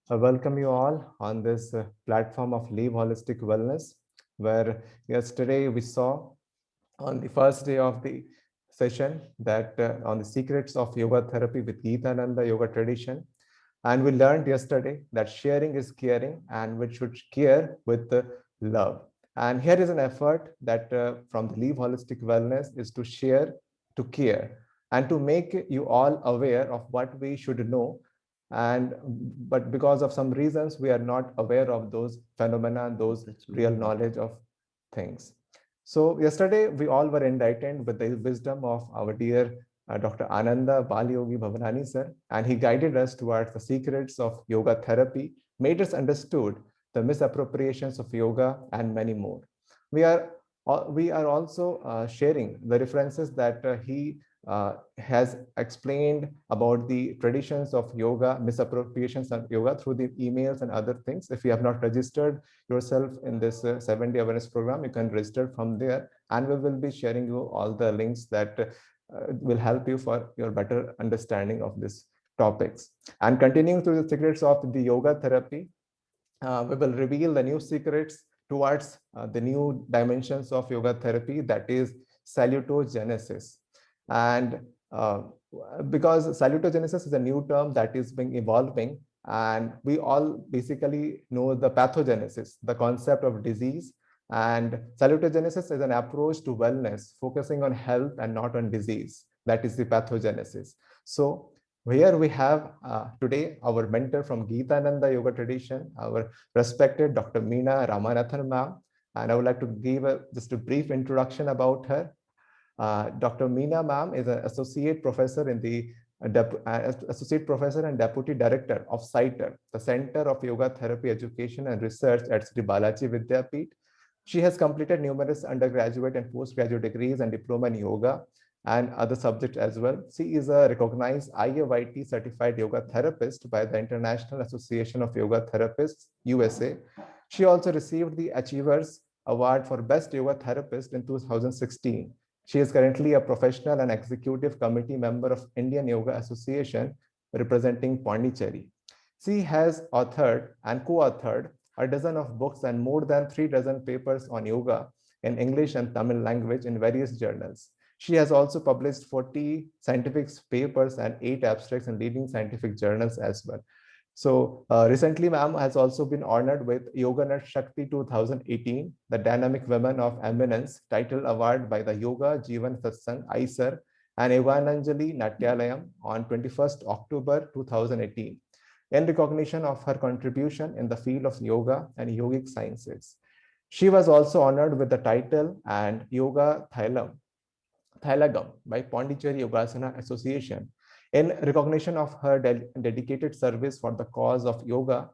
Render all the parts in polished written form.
I welcome you all on this platform of Live Holistic Wellness, where yesterday we saw on the first day of the session that on the secrets of yoga therapy with Gitananda Yoga Tradition. And we learned yesterday that sharing is caring and we should care with love. And here is an effort that from the Live Holistic Wellness is to share, to care, and to make you all aware of what we should know. And but because of some reasons, we are not aware of those phenomena, those real knowledge of things. So yesterday, we all were enlightened with the wisdom of our dear Dr. Ananda Balayogi Bhavanani sir, and he guided us towards the secrets of yoga therapy, made us understood the misappropriations of yoga, and many more. We are also sharing the references that he has explained about the traditions of yoga, misappropriations of yoga through the emails and other things. If you have not registered yourself in this 7-day awareness program, you can register from there, and we will be sharing you all the links that will help you for your better understanding of these topics. And continuing through the secrets of the yoga therapy, we will reveal the new secrets towards the new dimensions of yoga therapy, that is salutogenesis. And because salutogenesis is a new term that is being evolving, and we all basically know the pathogenesis, the concept of disease. And salutogenesis is an approach to wellness, focusing on health and not on disease. That is the pathogenesis. So here we have today our mentor from Gitananda Yoga Tradition, our respected Dr. Meena Ramanathan ma'am. And I would like to give just a brief introduction about her. Dr. Meena ma'am is an associate professor in the associate professor and deputy director of CITER, the Center of Yoga Therapy Education and Research at Sri Balaji Vidyapeeth. She has completed numerous undergraduate and postgraduate degrees and diploma in yoga and other subjects as well. She is a recognized IAYT certified yoga therapist by the International Association of Yoga Therapists, USA. She also received the Achievers Award for Best Yoga Therapist in 2016. She is currently a professional and executive committee member of Indian Yoga Association representing Pondicherry. She has authored and co-authored a dozen of books and more than 3 dozen papers on yoga in English and Tamil language in various journals. She has also published 40 scientific papers and 8 abstracts in leading scientific journals as well. So recently, ma'am has also been honored with Yoga Nat Shakti 2018, the Dynamic Women of Eminence title award by the Yoga Jeevan Satsang ISER and Yogananjali Natyalayam on 21st October 2018, in recognition of her contribution in the field of yoga and yogic sciences. She was also honored with the title and Yoga Thalagam by Pondicherry Yogasana Association in recognition of her dedicated service for the cause of yoga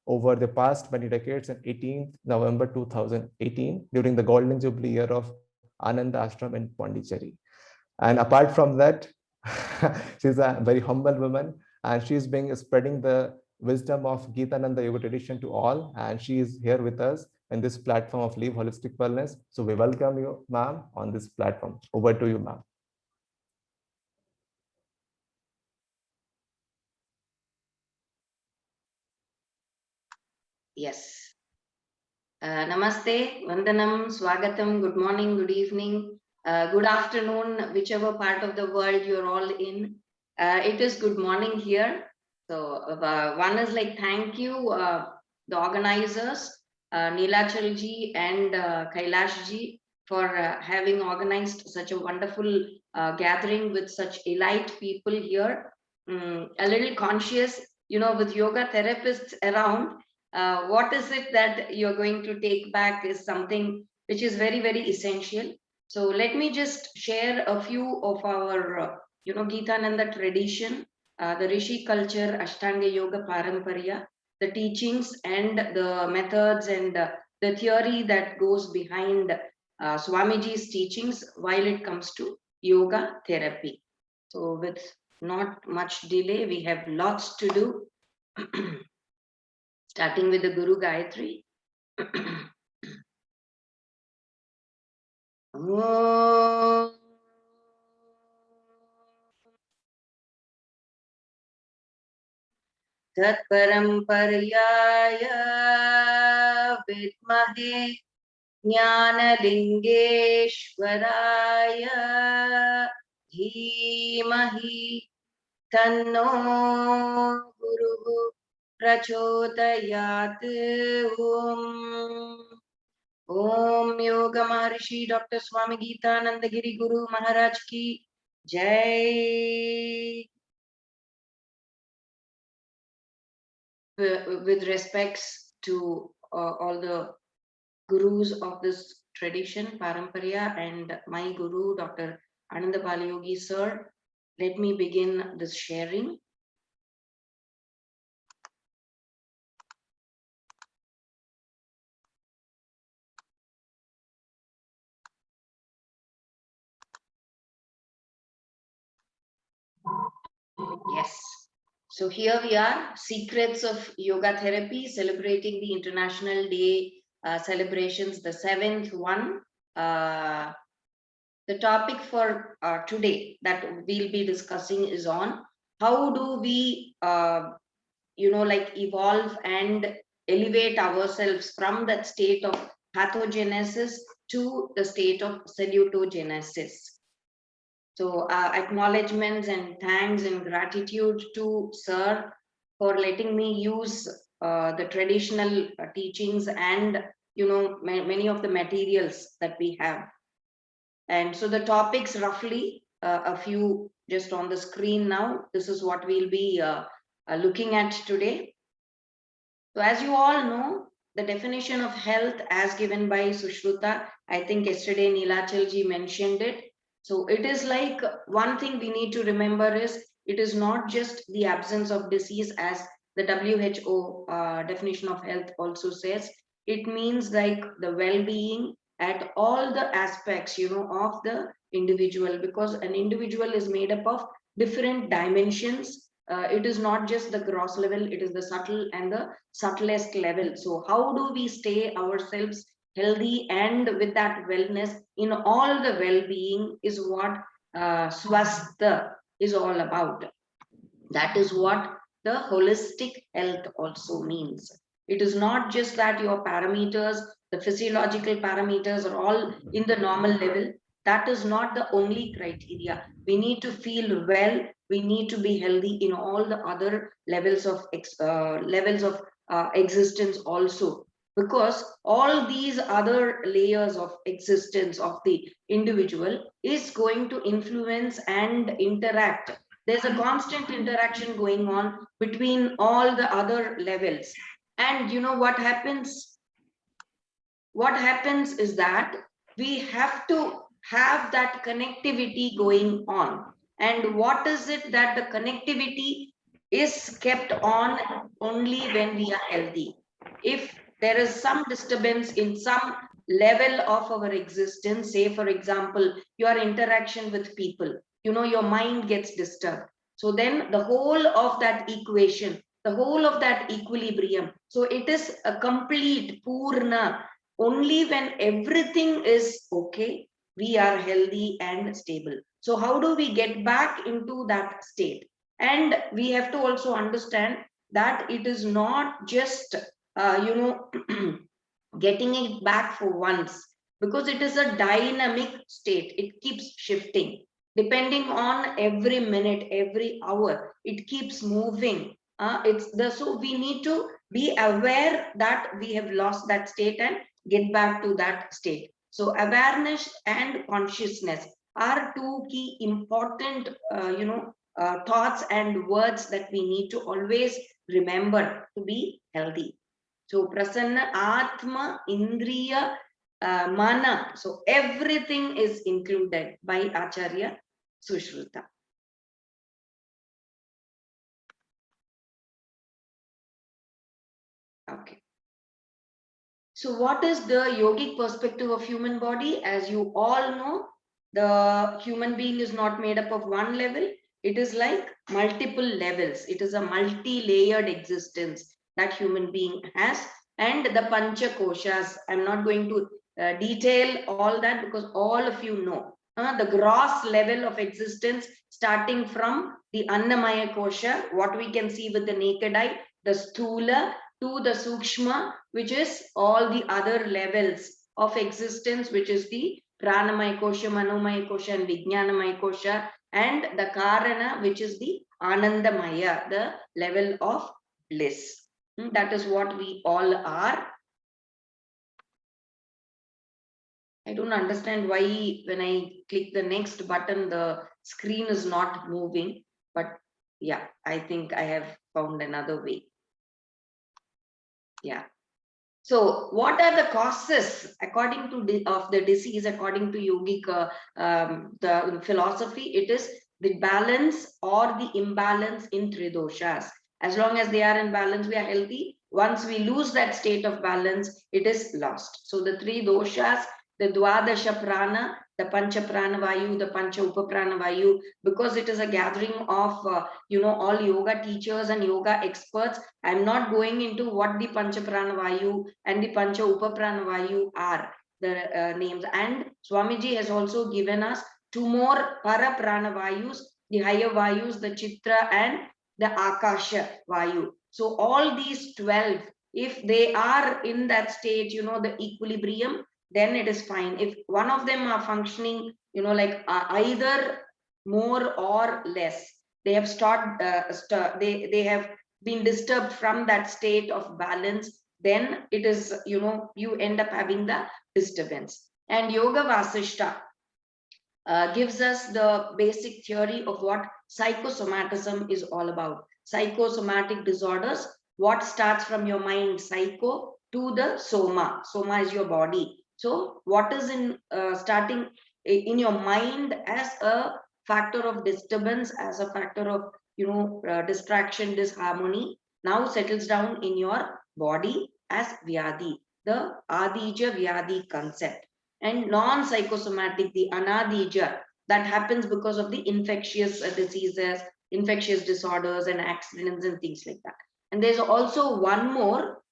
over the past many decades. On 18th November 2018, during the Golden Jubilee year of Ananda Ashram in Pondicherry. And apart from that, she's a very humble woman, and she's been spreading the wisdom of Gitananda Yoga Tradition to all, and she is here with us in this platform of Live Holistic Wellness. So we welcome you, ma'am, on this platform. Over to you, ma'am. Yes. Namaste, Vandanam, Swagatam, good morning, good evening, good afternoon, whichever part of the world you're all in. It is good morning here. So one is like thank you, the organizers, Neelachalji and Kailashji, for having organized such a wonderful gathering with such elite people here. A little conscious, with yoga therapists around, what is it that you're going to take back is something which is very, very essential. So let me just share a few of our, Gitananda tradition, the Rishi culture, Ashtanga Yoga Paramparya, the teachings and the methods and the theory that goes behind Swamiji's teachings while it comes to yoga therapy. So with not much delay, we have lots to do. Starting with the Guru Gayatri. तत्परम्परयाय विद्महे ज्ञानलिङ्गेश्वराय धीमहि तन्नो गुरुः प्रचोदयात्। ओम योग महर्षि doctor स्वामी गीतानंद गिरी गुरु महाराज की जय। With respects to all the gurus of this tradition, Paramparya, and my guru, Dr. Ananda Balayogi sir, let me begin this sharing. Yes. So here we are, Secrets of Yoga Therapy, celebrating the International Day celebrations, the 7th one. The topic for today that we'll be discussing is on how do we, evolve and elevate ourselves from that state of pathogenesis to the state of salutogenesis. So acknowledgements and thanks and gratitude to Sir for letting me use the traditional teachings and many of the materials that we have. And so the topics roughly a few just on the screen now. This is what we'll be looking at today. So as you all know, the definition of health as given by Sushruta, I think yesterday Neelachalji mentioned it. So it is like one thing we need to remember is it is not just the absence of disease as the WHO definition of health also says. It means like the well-being at all the aspects, of the individual, because an individual is made up of different dimensions. It is not just the gross level, it is the subtle and the subtlest level. So how do we stay ourselves healthy and with that wellness in all the well-being is what swastha is all about. That is what the holistic health also means. It is not just that your parameters, the physiological parameters are all in the normal level. That is not the only criteria. We need to feel well. We need to be healthy in all the other levels of existence also, because all these other layers of existence of the individual is going to influence and interact. There's a constant interaction going on between all the other levels. And you know what happens? What happens is that we have to have that connectivity going on. And what is it that the connectivity is kept on only when we are healthy? If there is some disturbance in some level of our existence, say for example, your interaction with people, your mind gets disturbed. So then the whole of that equation, the whole of that equilibrium, so it is a complete purna. Only when everything is okay, we are healthy and stable. So how do we get back into that state? And we have to also understand that it is not just getting it back for once, because it is a dynamic state. It keeps shifting depending on every minute, every hour. It keeps moving. So we need to be aware that we have lost that state and get back to that state. So awareness and consciousness are two key important thoughts and words that we need to always remember to be healthy. So prasanna, atma, indriya, mana. So everything is included by Acharya Sushruta. Okay. So what is the yogic perspective of human body? As you all know, the human being is not made up of one level. It is like multiple levels. It is a multi-layered existence that human being has. And the Pancha Koshas, I'm not going to detail all that because all of you know. The gross level of existence starting from the Annamaya Kosha, what we can see with the naked eye, the sthula to the sukshma, which is all the other levels of existence, which is the pranamaya kosha, manomaya kosha, and vijnanamaya kosha, and the karana, which is the anandamaya, the level of bliss. That is what we all are. I don't understand why when I click the next button, the screen is not moving. But yeah, I think I have found another way. Yeah. So what are the causes according to of the disease, according to yogic the philosophy? It is the balance or the imbalance in tridoshas. As long as they are in balance, we are healthy. Once we lose that state of balance, it is lost. So the three doshas, the dwadasha prana, the pancha prana vayu, the pancha upaprana vayu, because it is a gathering of all yoga teachers and yoga experts. I'm not going into what the pancha prana vayu and the pancha upaprana vayu are, the names. And Swamiji has also given us two more para prana vayus, the higher vayus, the chitra and the akasha vayu. So all these 12, if they are in that state, the equilibrium, then it is fine. If one of them are functioning, like either more or less, they have they have been disturbed from that state of balance, then it is, you end up having the disturbance. And Yoga Vasishta gives us the basic theory of what psychosomatism is all about. Psychosomatic disorders, what starts from your mind, psycho, to the soma. Soma is your body. So what is in starting in your mind as a factor of disturbance, as a factor of distraction, disharmony, now settles down in your body as vyadi, the adija vyadi concept. And non-psychosomatic, the anadija, that happens because of the infectious diseases, infectious disorders and accidents and things like that. And there's also one more,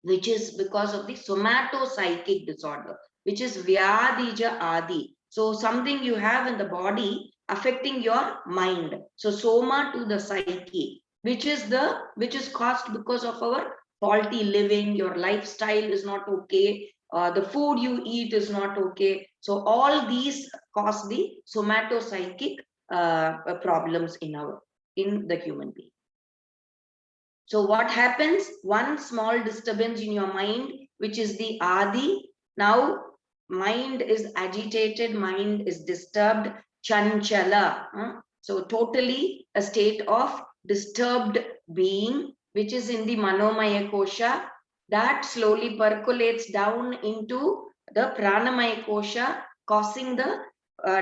which is because of the somatopsychic disorder, which is vyadija adi. So something you have in the body affecting your mind. So soma to the psyche, which is caused because of our faulty living. Your lifestyle is not okay. The food you eat is not okay. So all these cause the somatopsychic problems in the human being. So what happens? One small disturbance in your mind, which is the adi. Now mind is agitated, mind is disturbed, chanchala. So totally a state of disturbed being, which is in the manomaya kosha, that slowly percolates down into the pranamaya kosha, causing the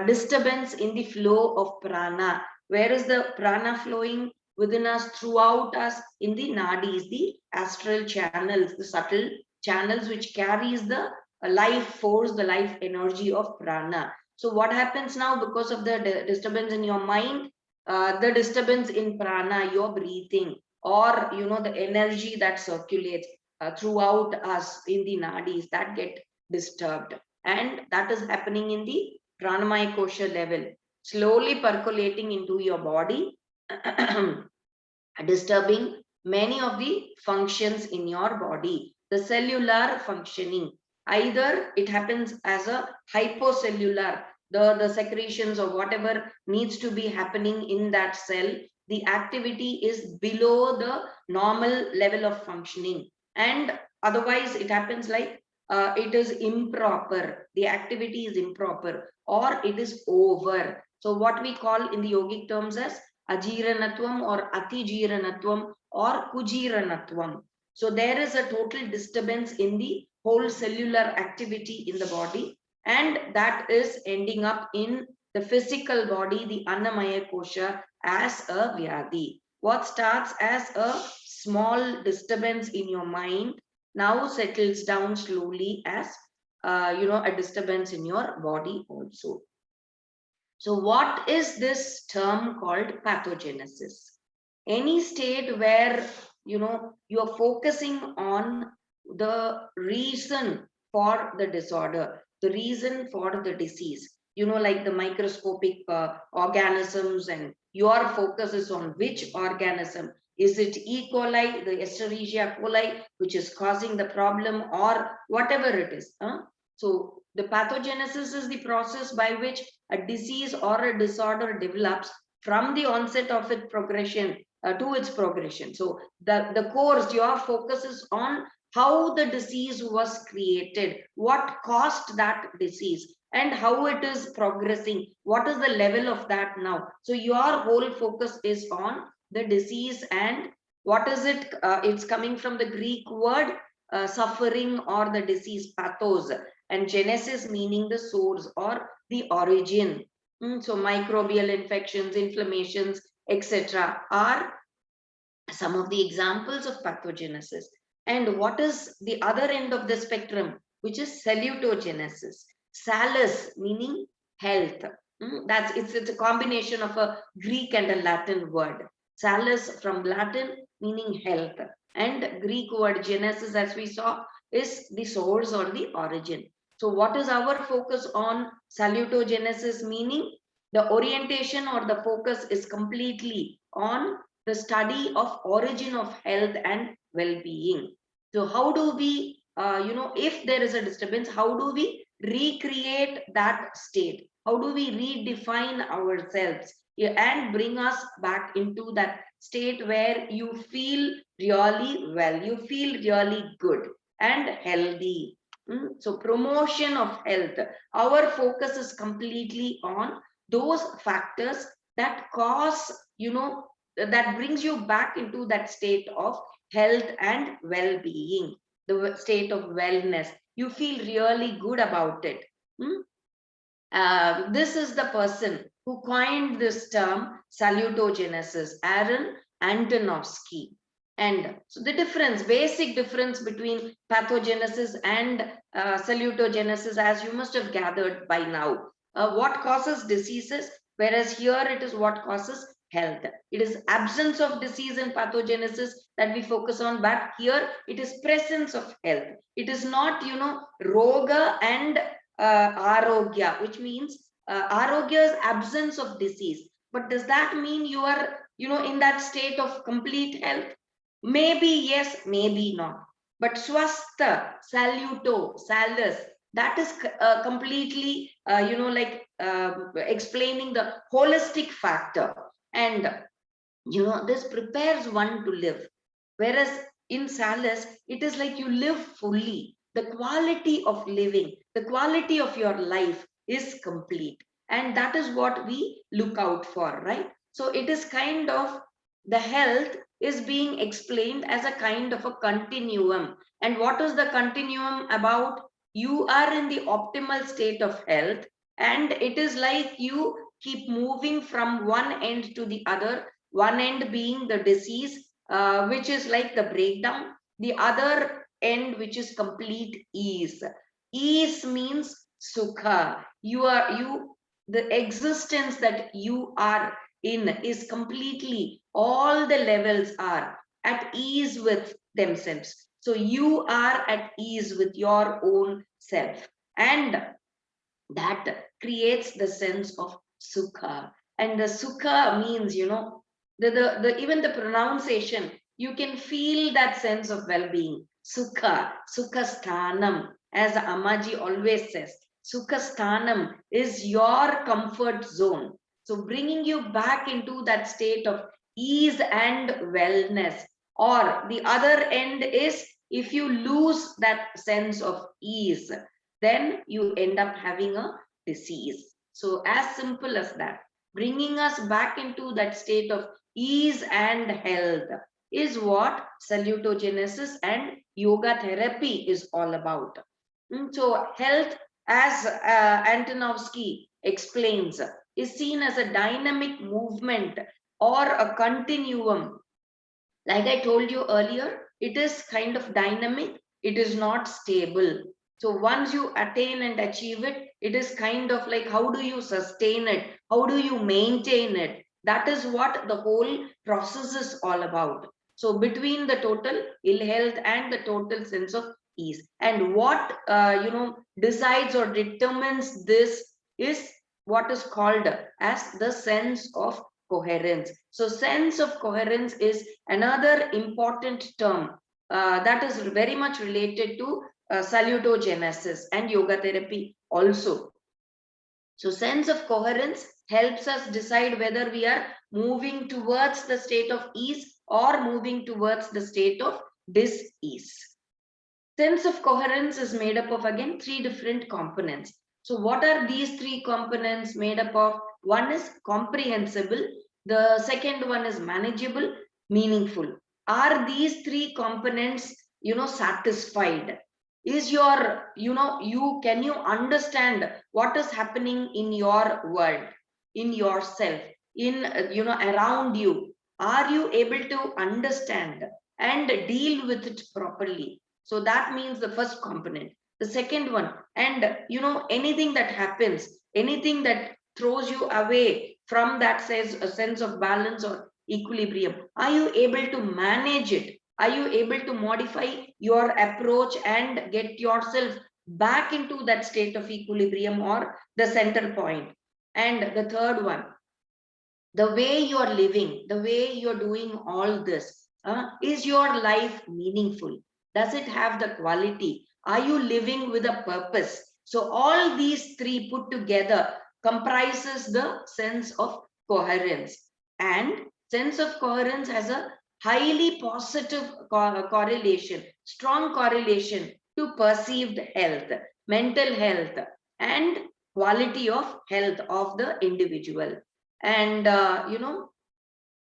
disturbance in the flow of prana. Where is the prana flowing? Within us, throughout us, in the nadis, the astral channels, the subtle channels which carries the life force, the life energy of prana. So what happens now because of the disturbance in your mind, the disturbance in prana, your breathing, or the energy that circulates throughout us in the nadis, that get disturbed. And that is happening in the pranamaya kosha level, slowly percolating into your body, disturbing many of the functions in your body. The cellular functioning, either it happens as a hypocellular, the secretions or whatever needs to be happening in that cell, the activity is below the normal level of functioning, and otherwise it happens like it is improper, the activity is improper, or it is over. So what we call in the yogic terms as ajiranatvam or atijiranatvam or kujiranatvam. So there is a total disturbance in the whole cellular activity in the body, and that is ending up in the physical body, the annamaya kosha, as a vyadi. What starts as a small disturbance in your mind now settles down slowly as a disturbance in your body also. So what is this term called pathogenesis? Any state where you're focusing on the reason for the disorder, the reason for the disease, like the microscopic organisms, and your focus is on which organism, Is it E. coli, the Escherichia coli, which is causing the problem, or whatever it is? So the pathogenesis is the process by which a disease or a disorder develops from the onset of its progression to its progression. So the course, your focus is on how the disease was created, what caused that disease, and how it is progressing, what is the level of that now. So your whole focus is on the disease. And what is it? It's coming from the Greek word suffering, or the disease, pathos, and genesis meaning the source or the origin. So microbial infections, inflammations, etc. are some of the examples of pathogenesis. And what is the other end of the spectrum, which is salutogenesis? Salus meaning health. It's a combination of a Greek and a Latin word. Salus from Latin meaning health, and Greek word genesis, as we saw, is the source or the origin. So what is our focus on salutogenesis? Meaning the orientation or the focus is completely on the study of origin of health and well-being. So how do we, if there is a disturbance, how do we recreate that state? How do we redefine ourselves and bring us back into that state where you feel really well, you feel really good and healthy? So promotion of health, our focus is completely on those factors that cause, that brings you back into that state of health and well-being, the state of wellness. You feel really good about it. This is the person who coined this term salutogenesis, Aaron Antonovsky. And so the difference, basic difference between pathogenesis and salutogenesis, as you must have gathered by now, what causes diseases, whereas here it is what causes health. It is absence of disease and pathogenesis that we focus on, but here it is presence of health. It is not, roga and arogya, which means arogya is absence of disease. But does that mean you are, in that state of complete health? Maybe yes, maybe not. But swastha, saluto, salus, that is completely, explaining the holistic factor. And, this prepares one to live. Whereas in salus, it is like you live fully. The quality of living, the quality of your life is complete. And that is what we look out for, right? So it is kind of, the health is being explained as a kind of a continuum. And what is the continuum about? You are in the optimal state of health, and it is like you keep moving from one end to the other, one end being the disease, which is like the breakdown, the other end which is complete ease. Ease means sukha. The existence that you are in is completely, all the levels are at ease with themselves. So you are at ease with your own self, and that creates the sense of sukha. And the sukha means, the even the pronunciation, you can feel that sense of well-being. Sukha sthanam, as Amaji always says, sukha sthanam is your comfort zone. So bringing you back into that state of ease and wellness. Or the other end is, if you lose that sense of ease, then you end up having a disease. So as simple as that, bringing us back into that state of ease and health is what salutogenesis and yoga therapy is all about. So health, as Antonovsky explains, is seen as a dynamic movement or a continuum. Like I told you earlier, it is kind of dynamic, it is not stable. So once you attain and achieve it, it is kind of like, how do you sustain it? How do you maintain it? That is what the whole process is all about. So between the total ill health and the total sense of ease. And what, decides or determines this is what is called as the sense of coherence. So sense of coherence is another important term that is very much related to salutogenesis and yoga therapy also. So sense of coherence helps us decide whether we are moving towards the state of ease or moving towards the state of dis-ease. Sense of coherence is made up of, again, three different components. So what are these three components made up of? One is comprehensible. The second one is manageable, meaningful. Are these three components, satisfied? Is your, can you understand what is happening in your world, in yourself, in, around you? Are you able to understand and deal with it properly? So that means the first component. The second one, and anything that happens, anything that throws you away from that says a sense of balance or equilibrium, are you able to manage it? Are you able to modify your approach and get yourself back into that state of equilibrium or the center point? And the third one, the way you are living, the way you're doing all this, is your life meaningful? Does it have the quality? Are you living with a purpose? So all these three put together comprises the sense of coherence. And sense of coherence has a highly positive correlation, strong correlation to perceived health, mental health, and quality of health of the individual. And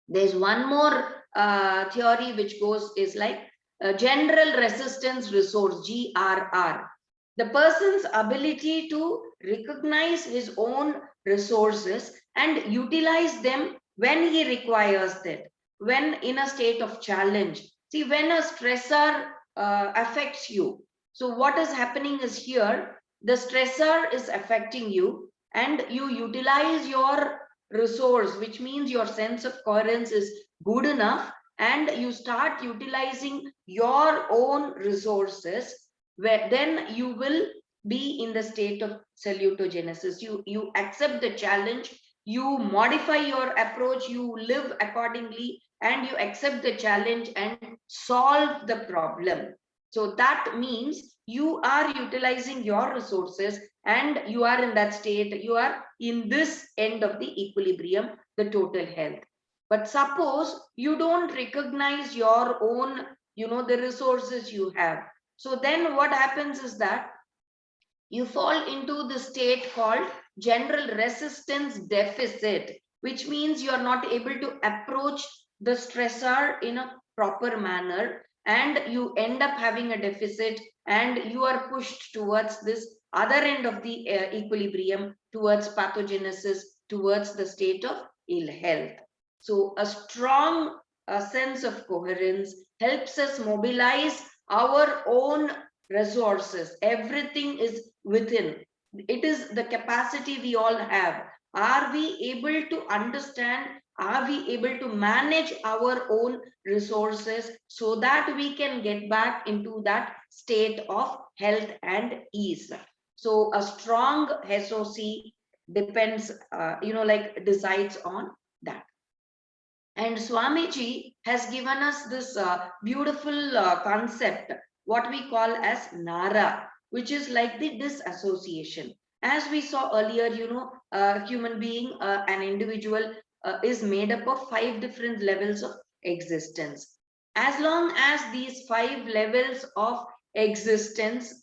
there's one more theory which goes is like general resistance resource, GRR. The person's ability to recognize his own resources and utilize them when he requires that, when in a state of challenge. See, when a stressor affects you, so what is happening is here, the stressor is affecting you and you utilize your resource, which means your sense of coherence is good enough, and you start utilizing your own resources, where then you will be in the state of salutogenesis. You accept the challenge, you modify your approach, you live accordingly, and you accept the challenge and solve the problem. So that means you are utilizing your resources and you are in that state, you are in this end of the equilibrium, the total health. But suppose you don't recognize your own, the resources you have. So then what happens is that you fall into the state called general resistance deficit, which means you are not able to approach the stressor in a proper manner, and you end up having a deficit, and you are pushed towards this other end of the equilibrium, towards pathogenesis, towards the state of ill health. So a strong sense of coherence helps us mobilize our own resources. Everything is within. It is the capacity we all have. Are we able to understand? Are we able to manage our own resources so that we can get back into that state of health and ease? So a strong SOC depends, like decides on that. And Swamiji has given us this beautiful concept, what we call as Nara, which is like the disassociation. As we saw earlier, a human being, an individual is made up of 5 different levels of existence. As long as these 5 levels of existence,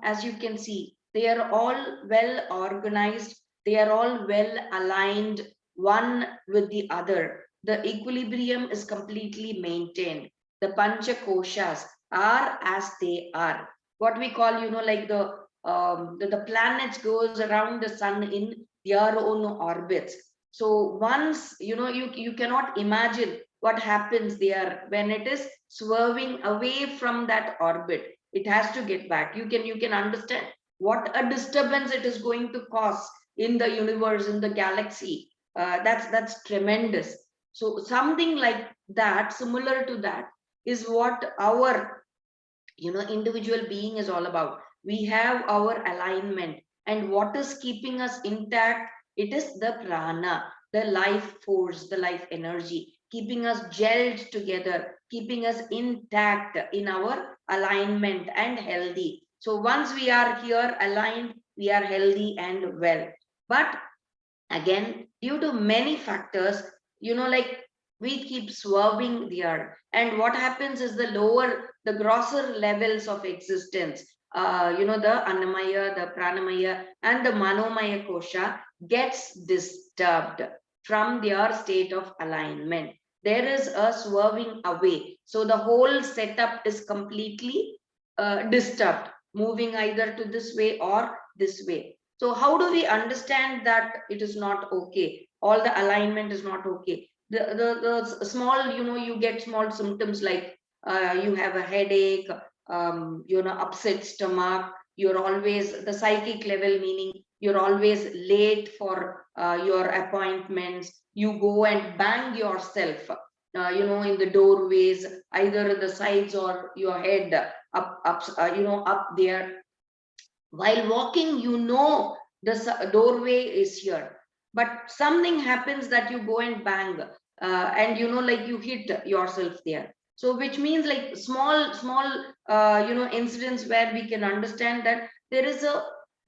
as you can see, they are all well organized, they are all well aligned one with the other. The equilibrium is completely maintained. The pancha koshas are as they are. What we call, like the planets goes around the sun in their own orbits. So once, you cannot imagine what happens there when it is swerving away from that orbit. It has to get back. You can understand what a disturbance it is going to cause in the universe, in the galaxy. That's tremendous. So something like that, similar to that, is what our individual being is all about. We have our alignment, and what is keeping us intact? It is the prana. the life force, the life energy, keeping us gelled together, keeping us intact in our alignment and healthy. So once we are here aligned, we are healthy and well. But again, due to many factors, like we keep swerving there. And what happens is the grosser levels of existence, the Annamaya, the Pranamaya, and the Manomaya Kosha gets disturbed from their state of alignment. There is a swerving away. So the whole setup is completely disturbed, moving either to this way or this way. So how do we understand that it is not okay? All the alignment is not okay. The small, you get small symptoms like you have a headache, upset stomach. You're always the psychic level, meaning you're always late for your appointments. You go and bang yourself, in the doorways, either the sides or your head up there while walking. The doorway is here, but something happens that you go and bang, and like you hit yourself there. So which means like small incidents where we can understand that there is a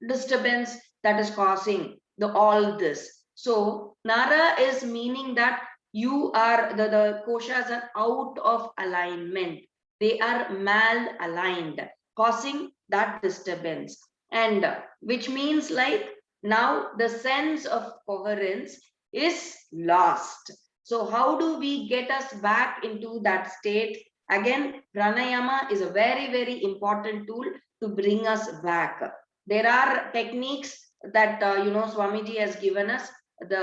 disturbance that is causing the all this. So Nara is meaning that you are the koshas are out of alignment, they are mal aligned, causing that disturbance. And which means like now the sense of coherence is lost. So how do we get us back into that state? Again, pranayama is a very important tool to bring us back. There are techniques that Swamiji has given us, the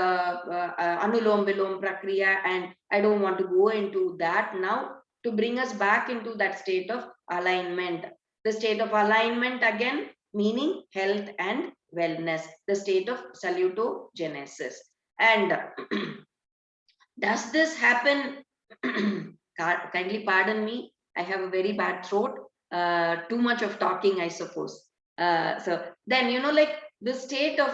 anulom vilom prakriya, and I don't want to go into that now, to bring us back into that state of alignment. The state of alignment, again, meaning health and wellness, the state of salutogenesis. And does this happen? Kindly pardon me, I have a very bad throat, too much of talking, I suppose. So then, like the state of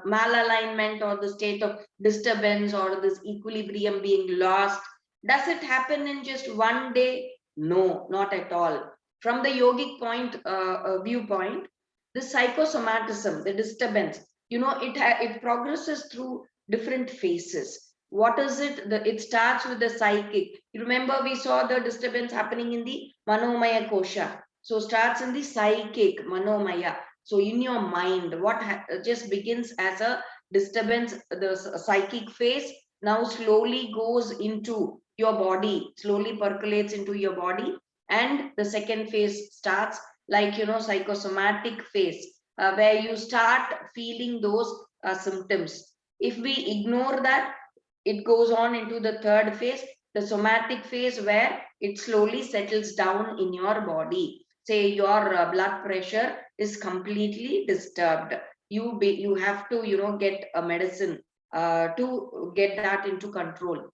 malalignment, or the state of disturbance, or this equilibrium being lost, does it happen in just one day? No, not at all. From the yogic viewpoint, the psychosomatism, the disturbance, it progresses through different phases. What is it? It starts with the psychic. You remember we saw the disturbance happening in the manomaya kosha. So starts in the psychic manomaya. So in your mind, what just begins as a disturbance, the psychic phase, now slowly goes into your body, slowly percolates into your body. And the second phase starts like, psychosomatic phase, where you start feeling those symptoms. If we ignore that, it goes on into the third phase, the somatic phase, where it slowly settles down in your body. Say your blood pressure is completely disturbed. You have to get a medicine to get that into control.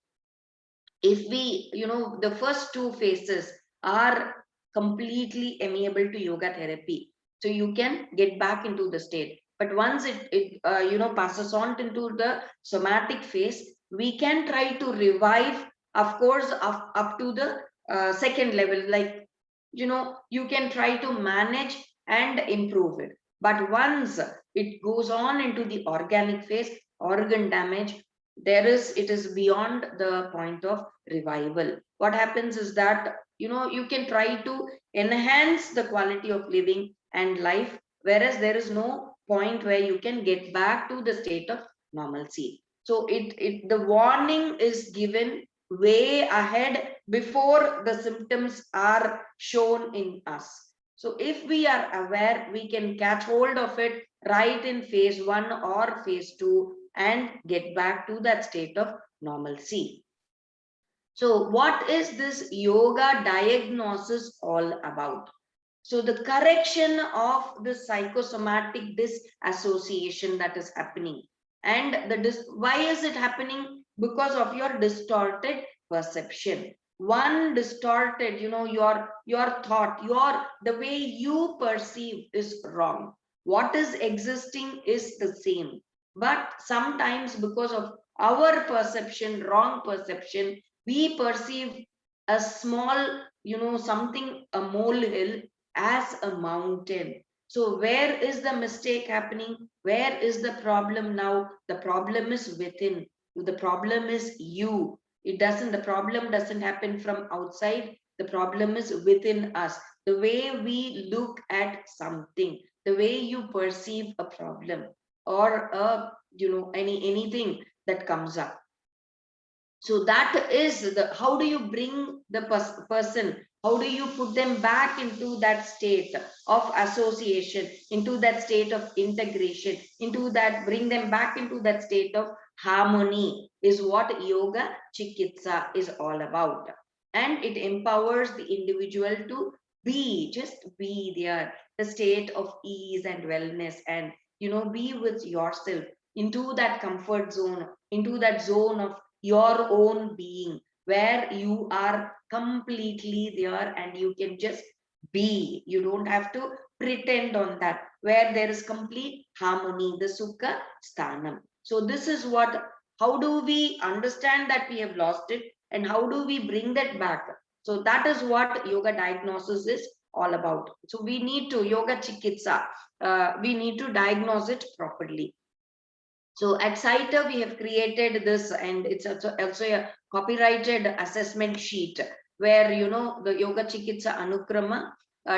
If we, the first two phases are completely amiable to yoga therapy, so you can get back into the state. But once it passes on into the somatic phase, we can try to revive, of course, up to the second level. Like, you can try to manage and improve it. But once it goes on into the organic phase, organ damage, it is beyond the point of revival. What happens is that, you can try to enhance the quality of living and life, whereas there is no point where you can get back to the state of normalcy. So the warning is given way ahead before the symptoms are shown in us. So if we are aware, we can catch hold of it right in phase 1 or phase 2 and get back to that state of normalcy. So what is this yoga diagnosis all about? So the correction of the psychosomatic disassociation that is happening. And why is it happening? Because of your distorted perception. One distorted, your thought, the way you perceive is wrong. What is existing is the same. But sometimes because of our perception, wrong perception, we perceive a small, something, a molehill as a mountain. So where is the mistake happening? Where is the problem now? The problem is within. The problem is you. The problem doesn't happen from outside. The problem is within us. The way we look at something, the way you perceive a problem or anything that comes up. So that is the, how do you bring the person, how do you put them back into that state of association, into that state of integration, into that, bring them back into that state of harmony, is what yoga chikitsa is all about. And it empowers the individual to be, just be there, the state of ease and wellness, and be with yourself, into that comfort zone, into that zone of your own being, where you are completely there and you can just be. You don't have to pretend on that, where there is complete harmony, the sukha sthanam. So this is what, how do we understand that we have lost it, and how do we bring that back? So that is what yoga diagnosis is all about. So we need to, yoga chikitsa, we need to diagnose it properly. So at CITA, we have created this, and it's also a copyrighted assessment sheet where, the Yoga Chikitsa Anukrama,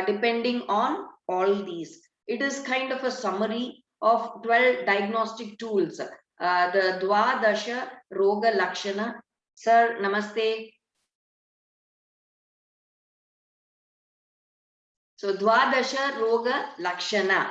depending on all these. It is kind of a summary of 12 diagnostic tools. The Dwadasha Roga Lakshana. Sir, namaste. So Dwadasha Roga Lakshana.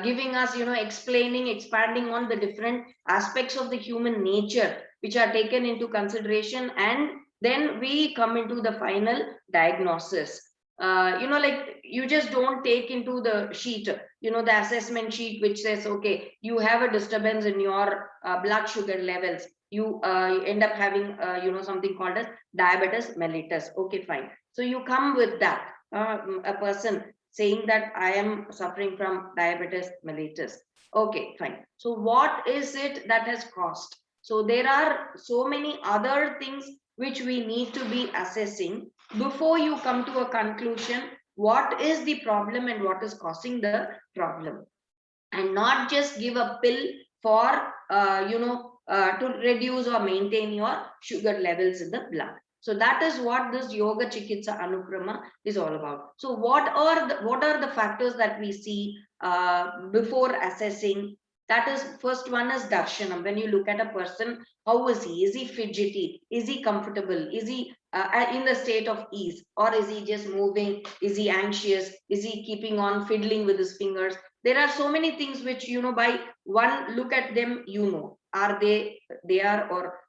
Giving us, explaining, expanding on the different aspects of the human nature which are taken into consideration, and then we come into the final diagnosis. Like, you just don't take into the sheet, the assessment sheet which says, okay, you have a disturbance in your blood sugar levels. You end up having, something called as diabetes mellitus. Okay, fine. So you come with that, a person saying that I am suffering from diabetes mellitus. Okay, fine. So what is it that has caused? So there are so many other things which we need to be assessing before you come to a conclusion, what is the problem and what is causing the problem. And not just give a pill for, to reduce or maintain your sugar levels in the blood. So that is what this yoga chikitsa anukrama is all about. So what are the factors that we see before assessing? That is, first one is darshanam. When you look at a person, how is he? Is he fidgety? Is he comfortable? Is he in the state of ease, or is he just moving? Is he anxious? Is he keeping on fiddling with his fingers? There are so many things which, by one look at them, are they there, or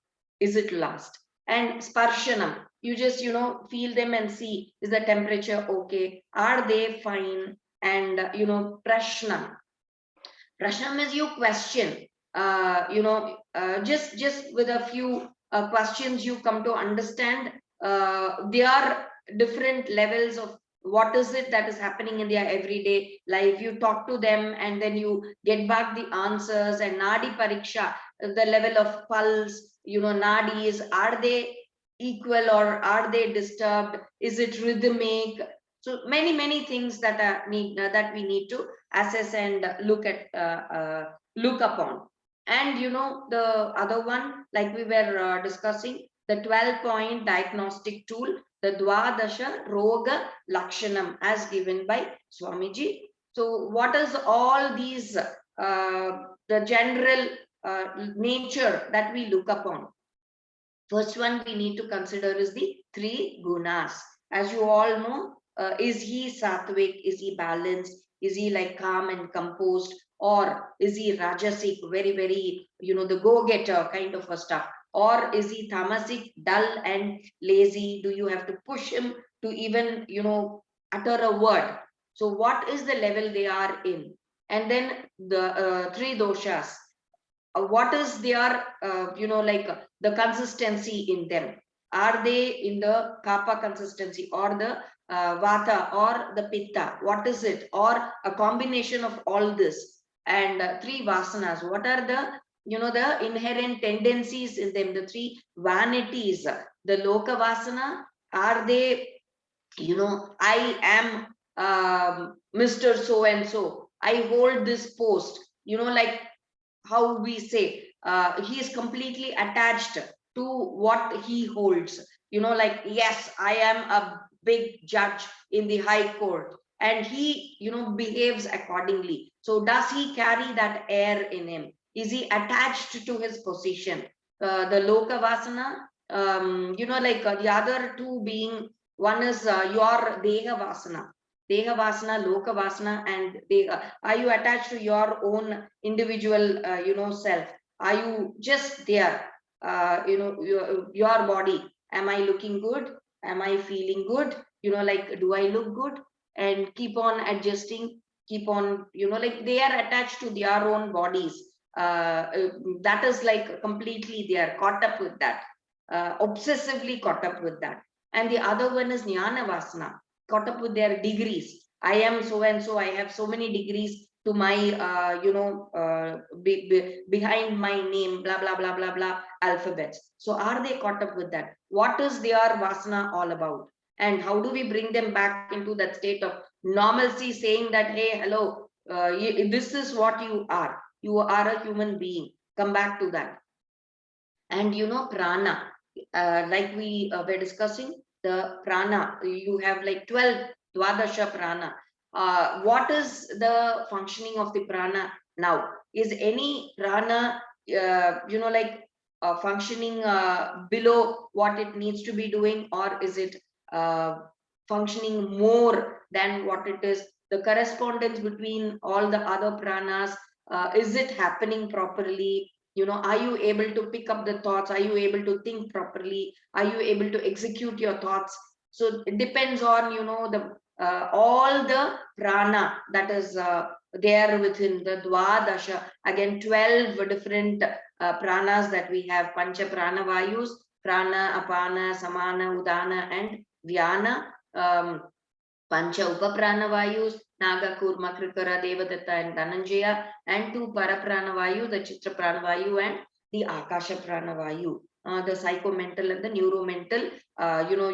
is it lost? And sparshanam, you just, feel them and see, is the temperature okay? Are they fine? And, prashnam. Prashnam is you question, just with a few questions, you come to understand there are different levels of what is it that is happening in their everyday life. You talk to them and then you get back the answers. And nadi pariksha, the level of pulse, nadis, are they equal or are they disturbed? Is it rhythmic? So many things that are that we need to assess and look upon. And the other one, like we were discussing, the 12-point diagnostic tool, the Dwadasha Roga Lakshanam, as given by Swamiji. So what is all these, the general nature that we look upon? First one we need to consider is the 3 gunas. As you all know, is he sattvic? Is he balanced? Is he like calm and composed? Or is he rajasic, very, the go-getter kind of a stuff? Or is he tamasic, dull and lazy? Do you have to push him to even, utter a word? So what is the level they are in? And then the 3 doshas, what is their like the consistency in them? Are they in the kapha consistency, or the vata, or the pitta? What is it? Or a combination of all this? And 3 vasanas, what are the the inherent tendencies in them, the 3 vanities. The Loka Vasana, are they, I am Mr. So and so, I hold this post, like how we say, he is completely attached to what he holds, like, yes, I am a big judge in the high court, and he, behaves accordingly. So does he carry that air in him? Is he attached to his position? The Loka Vasana, like the other two being, one is your Deha Vasana. Deha Vasana, Loka Vasana, and Deha. Are you attached to your own individual, self? Are you just there? Your body. Am I looking good? Am I feeling good? Like, do I look good? And keep on adjusting, keep on, like they are attached to their own bodies. That is like completely they are caught up with that, obsessively caught up with that. And the other one is Jnana Vasana, caught up with their degrees. I am so and so, I have so many degrees to my, behind my name, blah, blah, blah, blah, blah, alphabets. So are they caught up with that? What is their Vasana all about? And how do we bring them back into that state of normalcy, saying that, hey, hello, this is what you are. You are a human being. Come back to that. And prana, like we were discussing, the prana, you have like 12 dwadasha prana. What is the functioning of the prana now? Is any prana, like functioning below what it needs to be doing, or is it functioning more than what it is? The correspondence between all the other pranas, is it happening properly? Are you able to pick up the thoughts? Are you able to think properly? Are you able to execute your thoughts? So it depends on, the all the prana that is there within the dwadasha. Again, 12 different pranas that we have: pancha prana vayus, prana, apana, samana, udana, and vyana. Pancha Upaprana Vayus, Naga, Kurma, Krikara, Devadatta, and Dhananjaya, and 2 Paraprana Vayu, the Chitra Prana Vayu, and the Akasha Prana Vayu, the psychomental and the neuromental,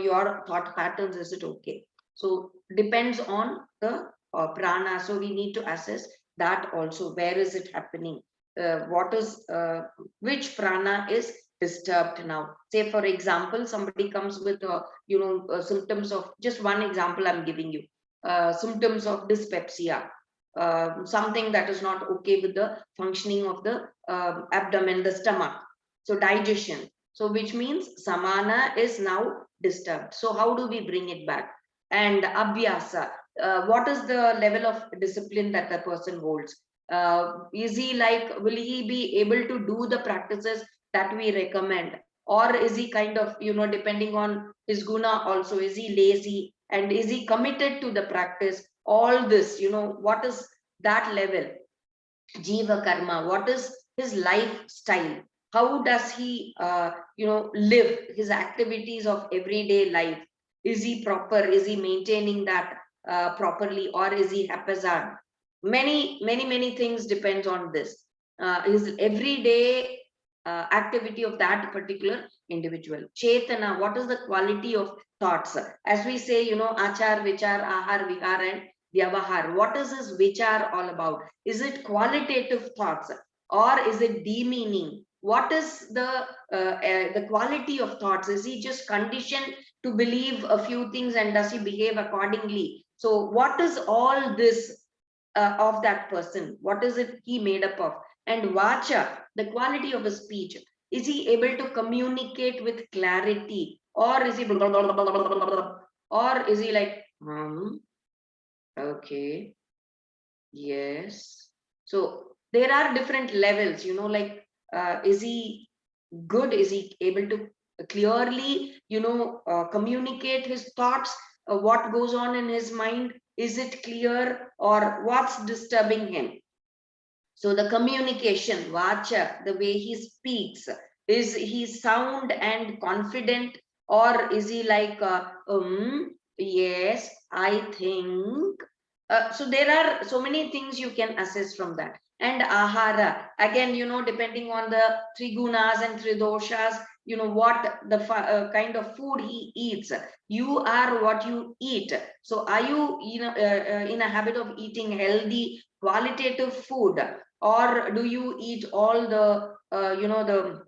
your thought patterns, is it okay? So depends on the prana. So we need to assess that also. Where is it happening? What is, which prana is disturbed now? Say, for example, somebody comes with symptoms of, just one example I'm giving you, symptoms of dyspepsia, something that is not okay with the functioning of the abdomen, the stomach, so digestion. So which means samana is now disturbed. So how do we bring it back? And abhyasa, what is the level of discipline that the person holds? Is he like, will he be able to do the practices that we recommend? Or is he kind of, depending on his guna also, is he lazy, and is he committed to the practice? All this, what is that level? Jiva karma, what is his lifestyle? How does he, live his activities of everyday life? Is he proper? Is he maintaining that properly, or is he haphazard? Many things depends on this. His everyday activity of that particular individual. Chetana, what is the quality of thoughts? As we say, achar, vichar, ahar, vihar, and vyavahar. What is this vichar all about? Is it qualitative thoughts, or is it demeaning? What is the quality of thoughts? Is he just conditioned to believe a few things, and does he behave accordingly? So what is all this of that person? What is it he made up of? And vacha, the quality of his speech. Is he able to communicate with clarity, or is he blah, blah, blah, blah, blah, blah, blah, or is he like, okay, yes? So there are different levels, like, is he good? Is he able to clearly, communicate his thoughts? What goes on in his mind? Is it clear, or what's disturbing him? So the communication, vacha, the way he speaks, is he sound and confident, or is he like, yes, I think? So there are so many things you can assess from that. And ahara, again, depending on the three gunas and three doshas, what the kind of food he eats. You are what you eat. So are you, in a habit of eating healthy, qualitative food, or do you eat all the, the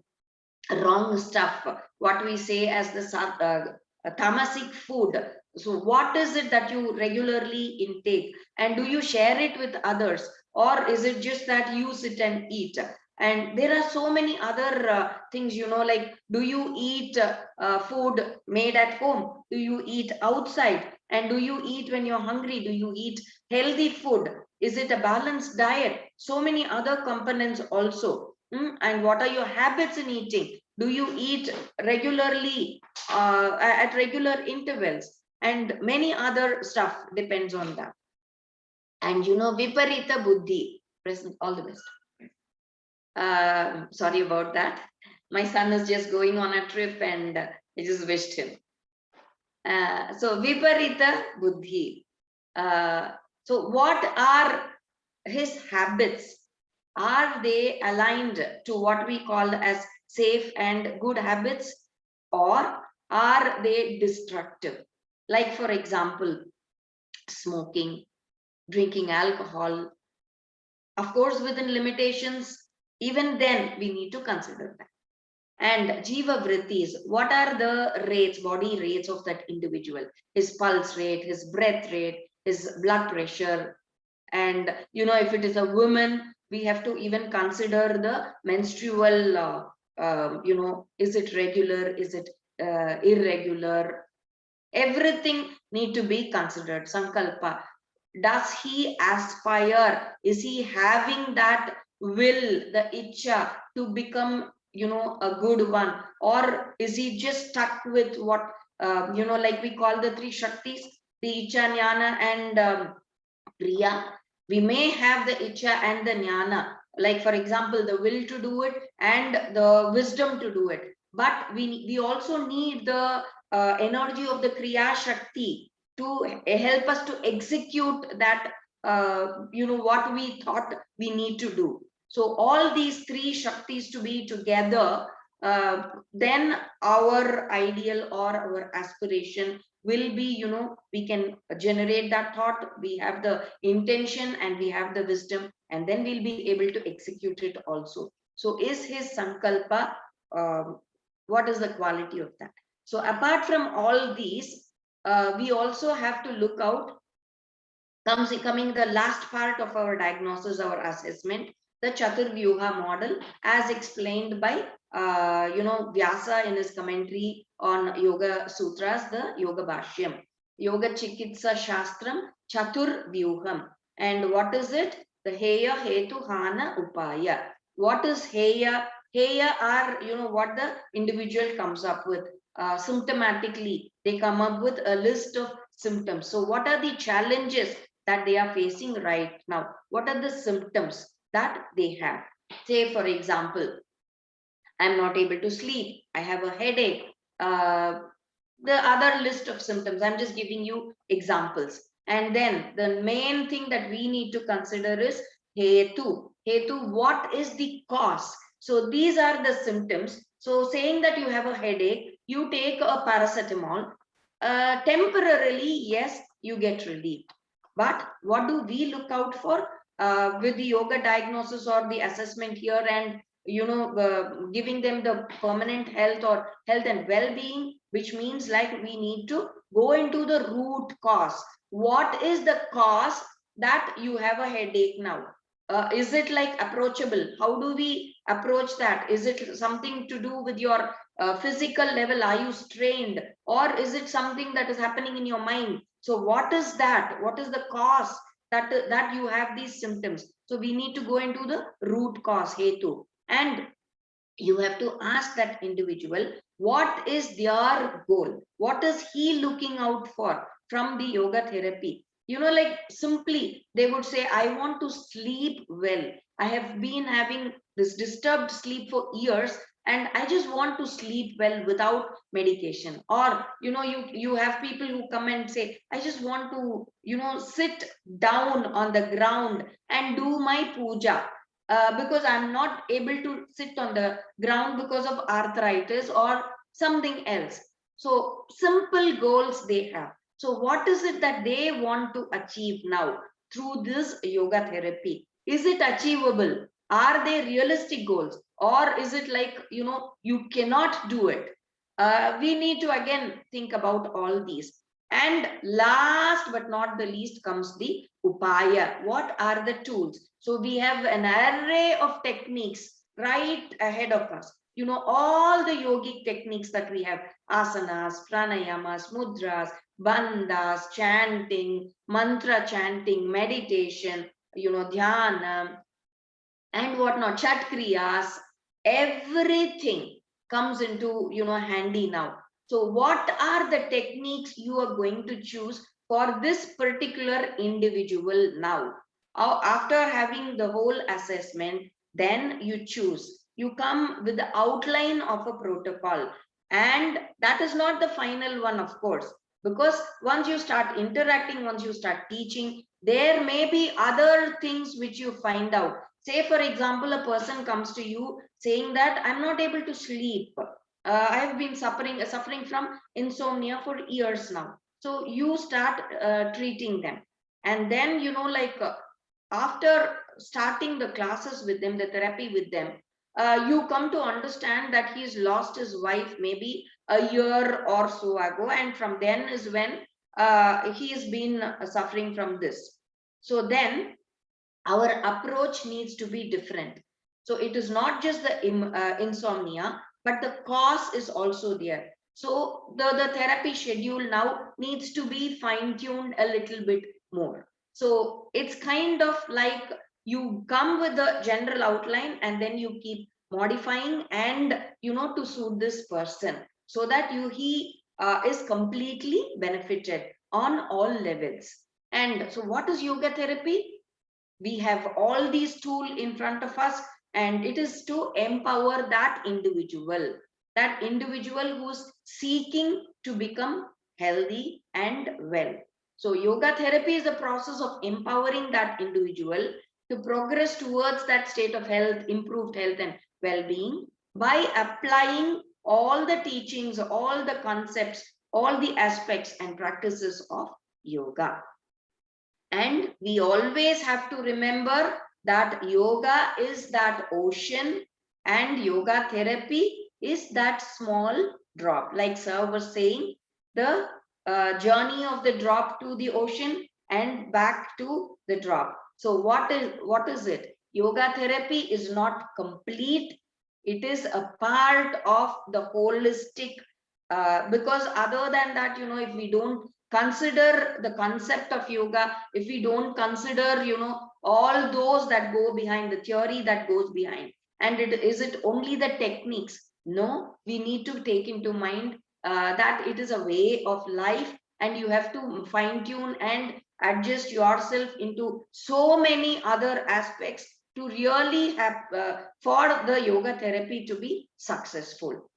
wrong stuff, what we say as the tamasic food? So what is it that you regularly intake, and do you share it with others, or is it just that you sit and eat? And there are so many other things, like, do you eat food made at home, do you eat outside, and do you eat when you're hungry, do you eat healthy food, is it a balanced diet? So many other components also. And what are your habits in eating? Do you eat regularly, at regular intervals? And many other stuff depends on that. And viparita buddhi. Present, all the best. Sorry about that. My son is just going on a trip, and I just wished him. So viparita buddhi. So what are his habits? Are they aligned to what we call as safe and good habits, or are they destructive? Like, for example, smoking, drinking alcohol, of course, within limitations. Even then, we need to consider that. And jiva vrittis, what are the rates, body rates of that individual? His pulse rate, his breath rate, his blood pressure. And if it is a woman, we have to even consider the menstrual, is it regular, is it irregular? Everything need to be considered. Sankalpa, does he aspire, is he having that will, the icha to become a good one, or is he just stuck with what like we call the three shaktis, the icha, jnana, and kriya? We may have the icha and the jnana, like, for example, the will to do it and the wisdom to do it, but we also need the energy of the kriya shakti to help us to execute that, what we thought we need to do. So all these three shaktis to be together, then our ideal or our aspiration will be, we can generate that thought, we have the intention, and we have the wisdom, and then we'll be able to execute it also. So is his sankalpa, what is the quality of that? So apart from all these, we also have to look out, coming the last part of our diagnosis, our assessment, the Chaturvyuha model, as explained by Vyasa in his commentary on Yoga Sutras, the Yoga Bhashyam. Yoga Chikitsa Shastram Chaturvyuham. And what is it? The Heya Hetu Hana Upaya. What is Heya? Heya are, what the individual comes up with. Symptomatically, they come up with a list of symptoms. So what are the challenges that they are facing right now? What are the symptoms that they have? Say, for example, I'm not able to sleep, I have a headache, the other list of symptoms. I'm just giving you examples. And then the main thing that we need to consider is hetu. Hetu, what is the cause? So these are the symptoms. So saying that you have a headache, you take a paracetamol, temporarily, yes, you get relief. But what do we look out for with the yoga diagnosis or the assessment here, and giving them the permanent health or health and well-being, which means, like, we need to go into the root cause. What is the cause that you have a headache now? Is it like approachable? How do we approach that? Is it something to do with your physical level? Are you strained, or is it something that is happening in your mind? So what is that? What is the cause that you have these symptoms? So we need to go into the root cause, hetu, and you have to ask that individual, what is their goal? What is he looking out for from the yoga therapy? Like, simply they would say, I want to sleep well. I have been having this disturbed sleep for years, and I just want to sleep well without medication. Or you have people who come and say, I just want to sit down on the ground and do my puja. because I'm not able to sit on the ground because of arthritis or something else. So simple goals they have. So what is it that they want to achieve now through this yoga therapy? Is it achievable? Are they realistic goals? Or is it like, you cannot do it? We need to again think about all these. And last but not the least comes the upaya. What are the tools? So we have an array of techniques right ahead of us. All the yogic techniques that we have: asanas, pranayamas, mudras, bandhas, chanting, mantra chanting, meditation, dhyana, and whatnot, chat kriyas, everything comes into handy now. So what are the techniques you are going to choose for this particular individual now? After having the whole assessment, then you choose. You come with the outline of a protocol, and that is not the final one, of course, because once you start interacting, once you start teaching, there may be other things which you find out. Say, for example, a person comes to you saying that I'm not able to sleep. I have been suffering from insomnia for years now. So you start treating them. And then, after starting the classes with them, the therapy with them, you come to understand that he's lost his wife maybe a year or so ago. And from then is when he has been suffering from this. So then our approach needs to be different. So it is not just the insomnia, but the cause is also there. So the therapy schedule now needs to be fine-tuned a little bit more. So it's kind of like you come with the general outline and then you keep modifying and to suit this person, so that he is completely benefited on all levels. And so what is yoga therapy? We have all these tools in front of us, and it is to empower that individual who's seeking to become healthy and well. So yoga therapy is a process of empowering that individual to progress towards that state of health, improved health and well-being, by applying all the teachings, all the concepts, all the aspects and practices of yoga. And we always have to remember that yoga is that ocean and yoga therapy is that small drop. Like Sir was saying, the journey of the drop to the ocean and back to the drop. So what is it? Yoga therapy is not complete. It is a part of the holistic, because other than that, if we don't consider the concept of yoga, if we don't consider all those that go behind, the theory that goes behind, and is it only the techniques? No, we need to take into mind that it is a way of life, and you have to fine tune and adjust yourself into so many other aspects to really have for the yoga therapy to be successful.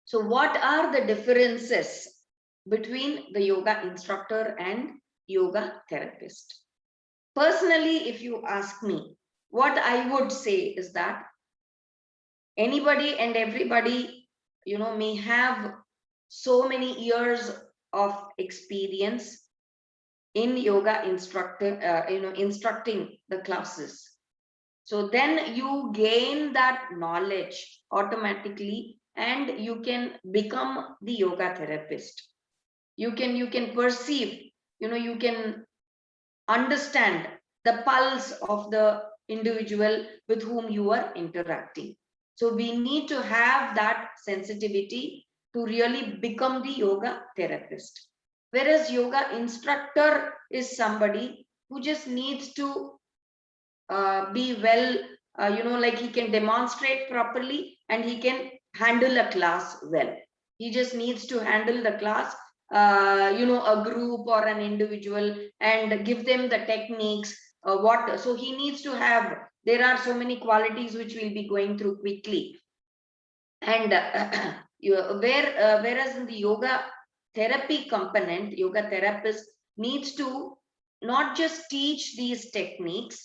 So what are the differences between the yoga instructor and yoga therapist? Personally, if you ask me, what I would say is that anybody and everybody, may have so many years of experience in yoga instructing the classes. So then you gain that knowledge automatically, and you can become the yoga therapist. You can perceive, you can understand the pulse of the individual with whom you are interacting. So we need to have that sensitivity to really become the yoga therapist. Whereas yoga instructor is somebody who just needs to be well, like he can demonstrate properly and he can handle a class well. He just needs to handle the class, a group or an individual, and give them the techniques. So he needs to have, there are so many qualities which we'll be going through quickly. And whereas in the yoga therapy component, yoga therapist needs to not just teach these techniques,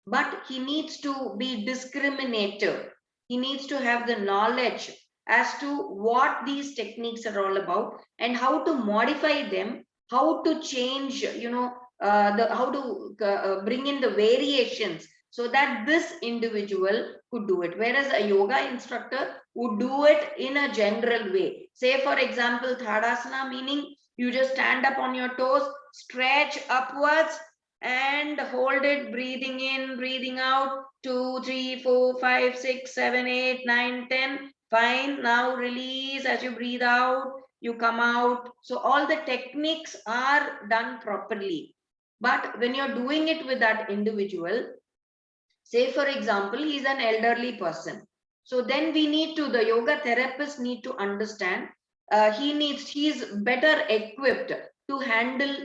but he needs to be discriminative. He needs to have the knowledge as to what these techniques are all about and how to modify them, how to change, how to bring in the variations so that this individual could do it. Whereas a yoga instructor would do it in a general way. Say, for example, Tadasana, meaning you just stand up on your toes, stretch upwards, and hold it, breathing in, breathing out. 2, 3, 4, 5, 6, 7, 8, 9, 10. Fine. Now release as you breathe out, you come out. So all the techniques are done properly. But when you're doing it with that individual, say for example, he's an elderly person. So then we need to, the yoga therapist need to understand, he's better equipped to handle,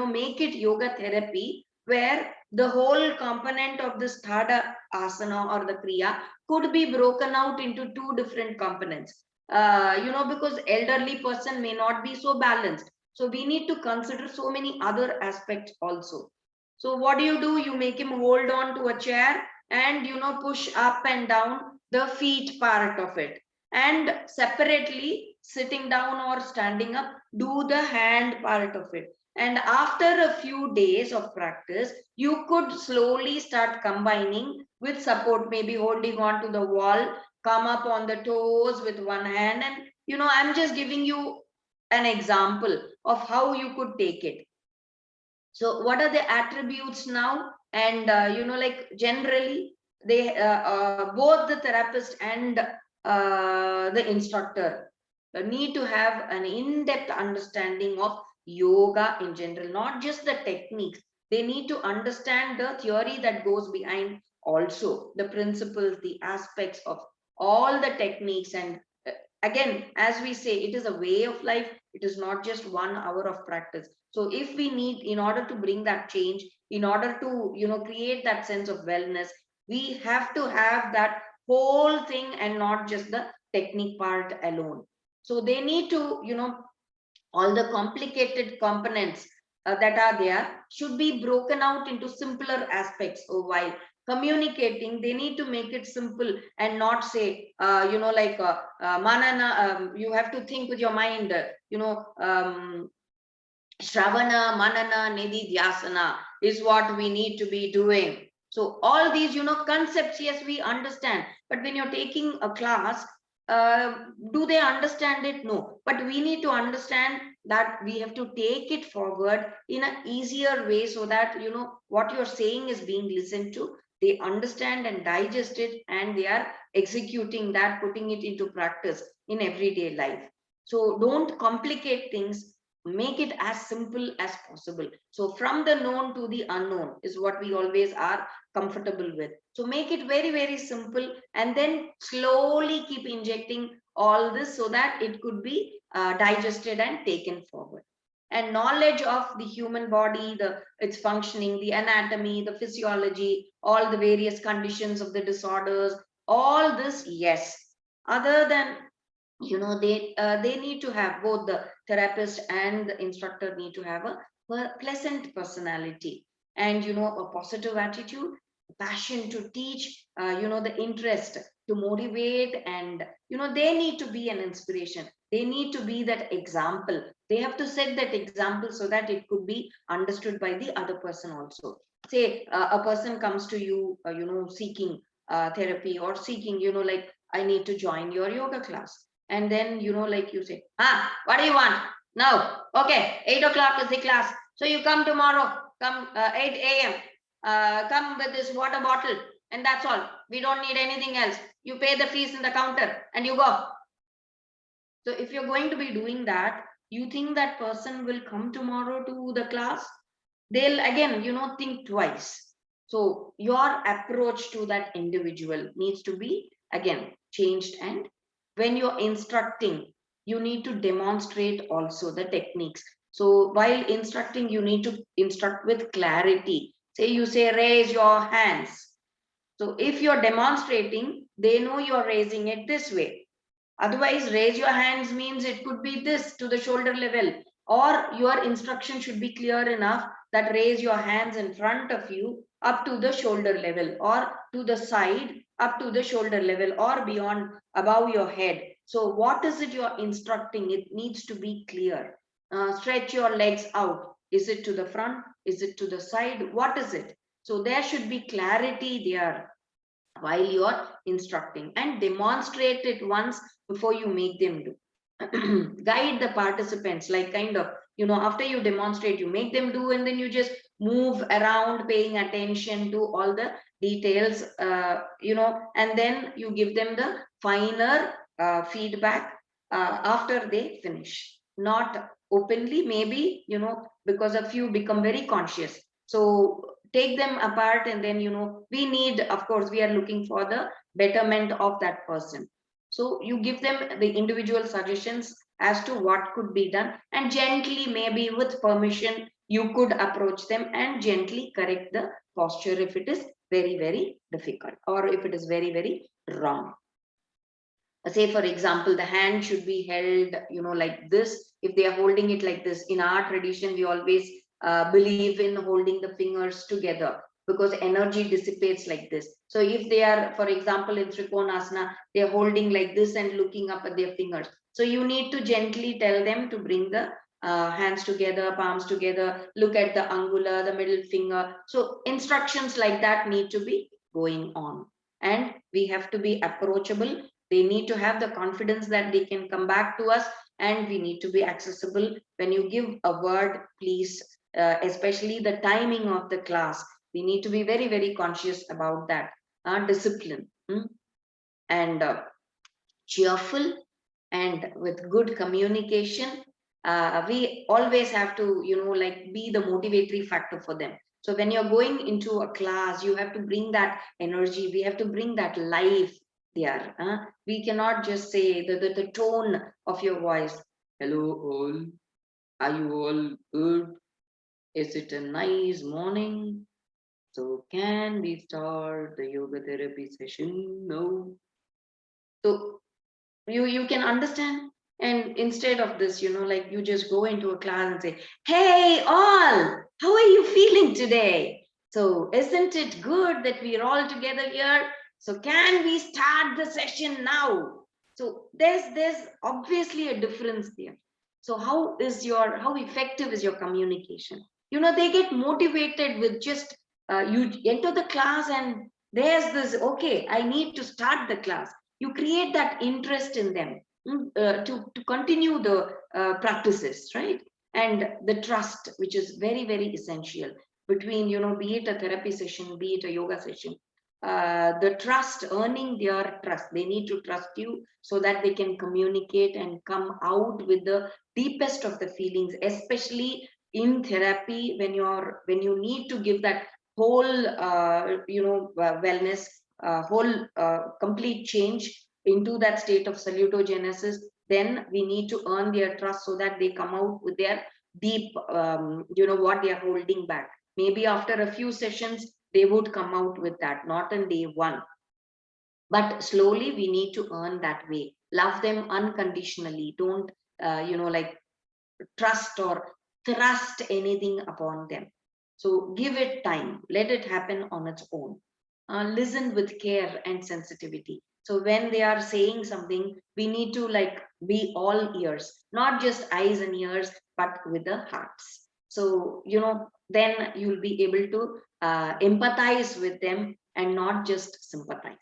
make it yoga therapy where the whole component of this Thada asana or the Kriya could be broken out into two different components. Because elderly person may not be so balanced. So we need to consider so many other aspects also. So what do? You make him hold on to a chair and push up and down the feet part of it. And separately, sitting down or standing up, do the hand part of it. And after a few days of practice, you could slowly start combining with support, maybe holding on to the wall, come up on the toes with one hand. And I'm just giving you an example of how you could take it. So what are the attributes now? And like generally, they both the therapist and the instructor need to have an in-depth understanding of yoga in general, not just the techniques. They need to understand the theory that goes behind, also the principles, the aspects of all the techniques. And again, as we say, it is a way of life. It is not just 1 hour of practice. So if we need, in order to bring that change, in order to create that sense of wellness, we have to have that whole thing and not just the technique part alone. So they need to, all the complicated components that are there should be broken out into simpler aspects. So while communicating, they need to make it simple and not say, manana, you have to think with your mind, Shravana, Manana, Nidhi, Dhyasana is what we need to be doing. So all these, concepts, yes, we understand. But when you're taking a class, do they understand it? No. But we need to understand that we have to take it forward in an easier way so that, what you're saying is being listened to. They understand and digest it, and they are executing that, putting it into practice in everyday life. So don't complicate things, make it as simple as possible. So from the known to the unknown is what we always are comfortable with. So make it very, very simple, and then slowly keep injecting all this so that it could be digested and taken forward. And knowledge of the human body, its functioning, the anatomy, the physiology, all the various conditions of the disorders, all this, yes. Other than, they need to have, both the therapist and the instructor need to have a pleasant personality, and a positive attitude, passion to teach, the interest to motivate, and they need to be an inspiration. They need to be that example. They have to set that example so that it could be understood by the other person also. Say a person comes to you, seeking therapy, or seeking, like, I need to join your yoga class. And then, like you say, what do you want? No. Okay, 8 o'clock is the class. So you come tomorrow, come 8 a.m. Come with this water bottle, and that's all. We don't need anything else. You pay the fees in the counter and you go. So if you're going to be doing that, you think that person will come tomorrow to the class? They'll again, think twice. So your approach to that individual needs to be again changed. And when you're instructing, you need to demonstrate also the techniques. So while instructing, you need to instruct with clarity. Say, you say, raise your hands. So if you're demonstrating, they know you're raising it this way. Otherwise, raise your hands means it could be this to the shoulder level. or your instruction should be clear enough that raise your hands in front of you up to the shoulder level, or to the side up to the shoulder level, or beyond above your head. So what is it you're instructing? It needs to be clear. Stretch your legs out. Is it to the front? Is it to the side? What is it? So there should be clarity there while you're instructing, and demonstrate it once before you make them do. Guide the participants, like kind of, after you demonstrate, you make them do, and then you just move around paying attention to all the details, and then you give them the finer feedback after they finish, not openly, maybe, because a few become very conscious. So take them apart, and then, we need, of course, we are looking for the betterment of that person. So you give them the individual suggestions as to what could be done, and gently, maybe with permission, you could approach them and gently correct the posture if it is very, very difficult, or if it is very, very wrong. Say, for example, the hand should be held, like this. If they are holding it like this, in our tradition, we always believe in holding the fingers together, because energy dissipates like this. So if they are, for example, in Trikonasana, they are holding like this and looking up at their fingers. So you need to gently tell them to bring the hands together, palms together, look at the angula, the middle finger. So instructions like that need to be going on. And we have to be approachable. They need to have the confidence that they can come back to us, and we need to be accessible. When you give a word, please, especially the timing of the class, we need to be very, very conscious about that. Discipline, and cheerful, and with good communication. We always have to, like, be the motivatory factor for them. So when you're going into a class, you have to bring that energy. We have to bring that life there. We cannot just say the tone of your voice. Hello all, are you all good? Is it a nice morning? So can we start the yoga therapy session? No. So you can understand. And instead of this, like, you just go into a class and say, hey all, how are you feeling today? So isn't it good that we're all together here? So can we start the session now? So there's obviously a difference there. So how effective is your communication? They get motivated with just you enter the class, and there's this, okay, I need to start the class. You create that interest in them, to continue the practices, right? And the trust, which is very, very essential between, be it a therapy session, be it a yoga session. The trust, earning their trust. They need to trust you so that they can communicate and come out with the deepest of the feelings, especially in therapy, when you need to give that whole wellness, whole complete change into that state of salutogenesis. Then we need to earn their trust so that they come out with their deep, what they are holding back. Maybe after a few sessions, they would come out with that, not on day one. But slowly, we need to earn that way. Love them unconditionally. Don't, like, trust or thrust anything upon them. So give it time, let it happen on its own. Listen with care and sensitivity. So when they are saying something, we need to, like, be all ears, not just eyes and ears, but with the hearts. So, then you'll be able to empathize with them and not just sympathize.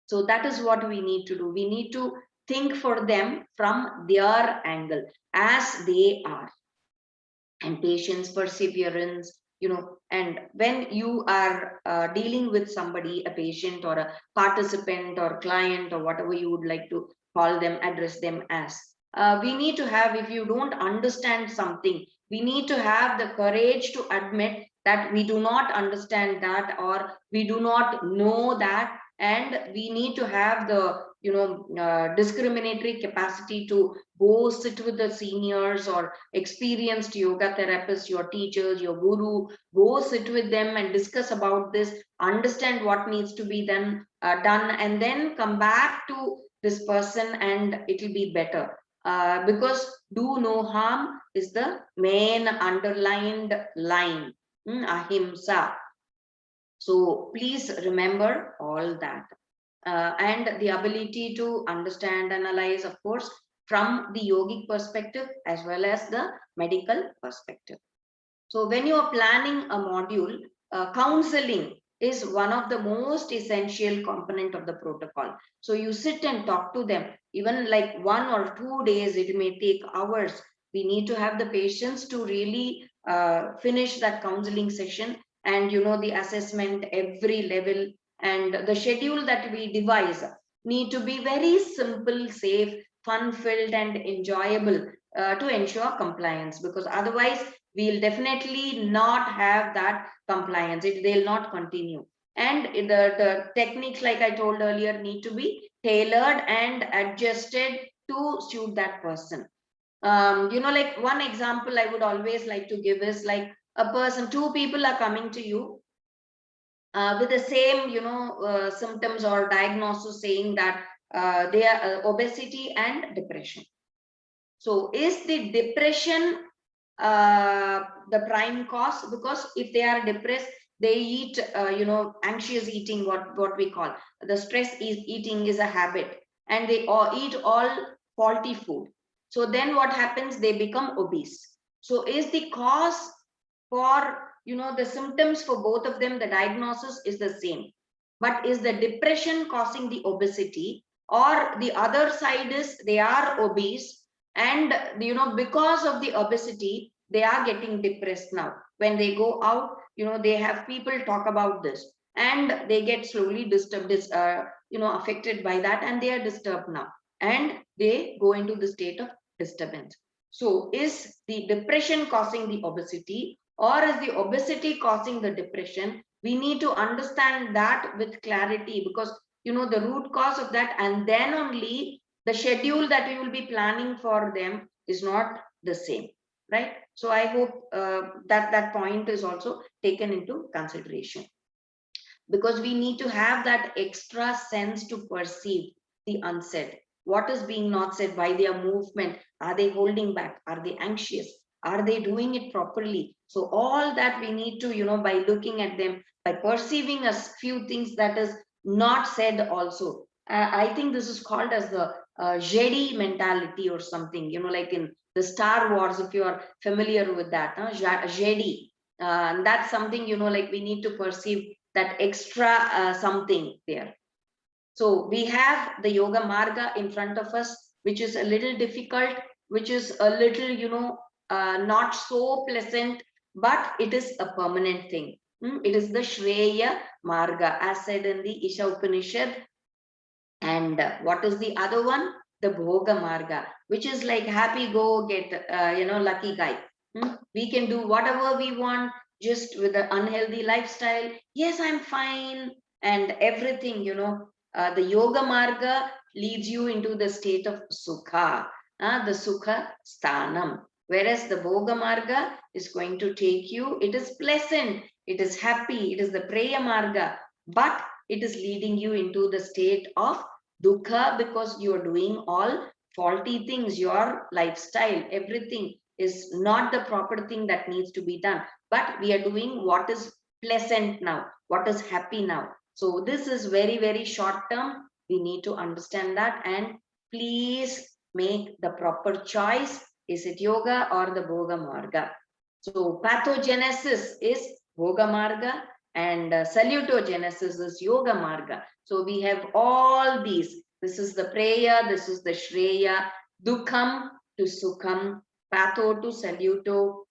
So that is what we need to do. We need to think for them from their angle, as they are. And patience, perseverance, and when you are dealing with somebody, a patient or a participant or client, or whatever you would like to call them, address them as, we need to have, if you don't understand something, we need to have the courage to admit that we do not understand that, or we do not know that. And we need to have the discriminatory capacity to go sit with the seniors or experienced yoga therapists, your teachers, your guru. Go sit with them and discuss about this, understand what needs to be done, and then come back to this person, and it will be better. Because do no harm, is the main underlined line. Ahimsa. So please remember all that. And the ability to understand, analyze, of course, from the yogic perspective as well as the medical perspective. So when you are planning a module, counseling is one of the most essential component of the protocol. So you sit and talk to them, even like 1 or 2 days, it may take hours. We need to have the patience to really finish that counseling session, and the assessment every level, and the schedule that we devise need to be very simple, safe, fun filled and enjoyable, to ensure compliance, because otherwise we'll definitely not have that compliance. They'll not continue. And the techniques, like I told earlier, need to be tailored and adjusted to suit that person. Like one example I would always like to give is like a person, two people are coming to you with the same symptoms or diagnosis, saying that they are obesity and depression. So is the depression the prime cause? Because if they are depressed, they eat anxious eating, what we call the stress is eating is a habit, and they all eat all faulty food. So then what happens? They become obese. So is the cause for the symptoms for both of them, the diagnosis is the same, but is the depression causing the obesity, or the other side is they are obese, and because of the obesity they are getting depressed now? When they go out, they have people talk about this, and they get slowly disturbed, affected by that, and they are disturbed now, and they go into the state of disturbance. So is the depression causing the obesity, or is the obesity causing the depression? We need to understand that with clarity, because the root cause of that, and then only the schedule that we will be planning for them is not the same, right? So I hope that point is also taken into consideration, because we need to have that extra sense to perceive the unsaid. What is being not said by their movement? Are they holding back? Are they anxious? Are they doing it properly? So all that we need to, by looking at them, by perceiving a few things that is not said also. I think this is called as the Jedi mentality or something, like in the Star Wars, if you are familiar with that, Jedi. That's something, like we need to perceive that extra something there. So we have the yoga marga in front of us, which is a little difficult, which is a little, not so pleasant, but it is a permanent thing. It is the Shreya marga, as said in the Isha Upanishad. And what is the other one? The Bhoga marga, which is like happy go get, lucky guy. We can do whatever we want, just with an unhealthy lifestyle. Yes, I'm fine. And everything, the yoga marga leads you into the state of sukha, the sukha sthanam. Whereas the bhoga marga is going to take you, it is pleasant, it is happy, it is the preya marga, but it is leading you into the state of dukkha, because you are doing all faulty things, your lifestyle, everything is not the proper thing that needs to be done, but we are doing what is pleasant now, what is happy now. So this is very, very short term. We need to understand that, and please make the proper choice. Is it yoga or the bhoga marga? So pathogenesis is bhoga marga, and salutogenesis is yoga marga. So we have all these. This is the preya, this is the shreya, dukham to sukham, patho to saluto.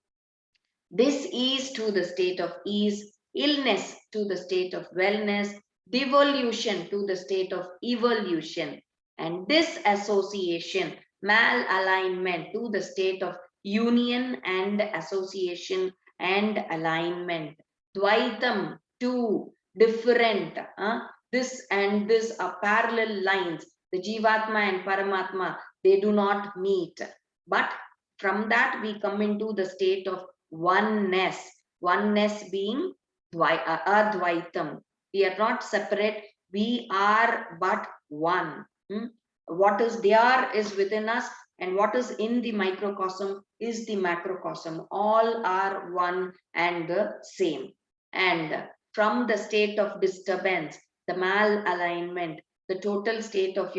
This is to the state of ease, illness to the state of wellness, devolution to the state of evolution, and disassociation, malalignment to the state of union and association and alignment. Dvaitam, two, different. This and this are parallel lines. The Jivatma and Paramatma, they do not meet. But from that we come into the state of oneness. Oneness being Advaitam. We are not separate. We are but one. What is there is within us, And what is in the microcosm is the macrocosm. All are one and the same. And from the state of disturbance, the malalignment, the total state of,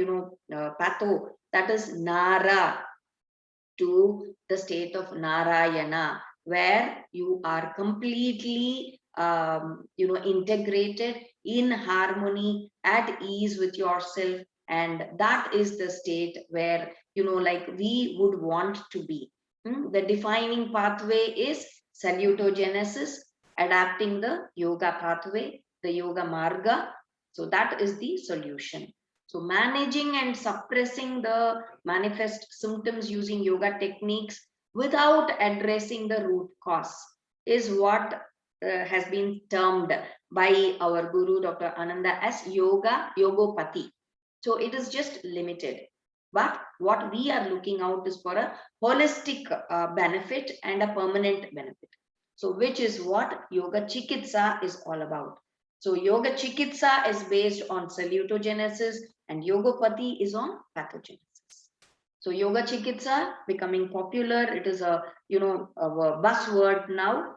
patho, that is Nara, to the state of Narayana, where you are completely, integrated in harmony, at ease with yourself. And that is the state where, like we would want to be. The defining pathway is salutogenesis, adapting the yoga pathway, the yoga marga. So that is the solution. So managing and suppressing the manifest symptoms using yoga techniques without addressing the root cause is what has been termed by our guru Dr. Ananda as yogopathy. So it is just limited. But what we are looking out is for a holistic benefit and a permanent benefit. So which is what yoga chikitsa is all about. So yoga chikitsa is based on salutogenesis and yogopathy is on pathogenesis. So yoga chikitsa becoming popular. It is a buzzword now,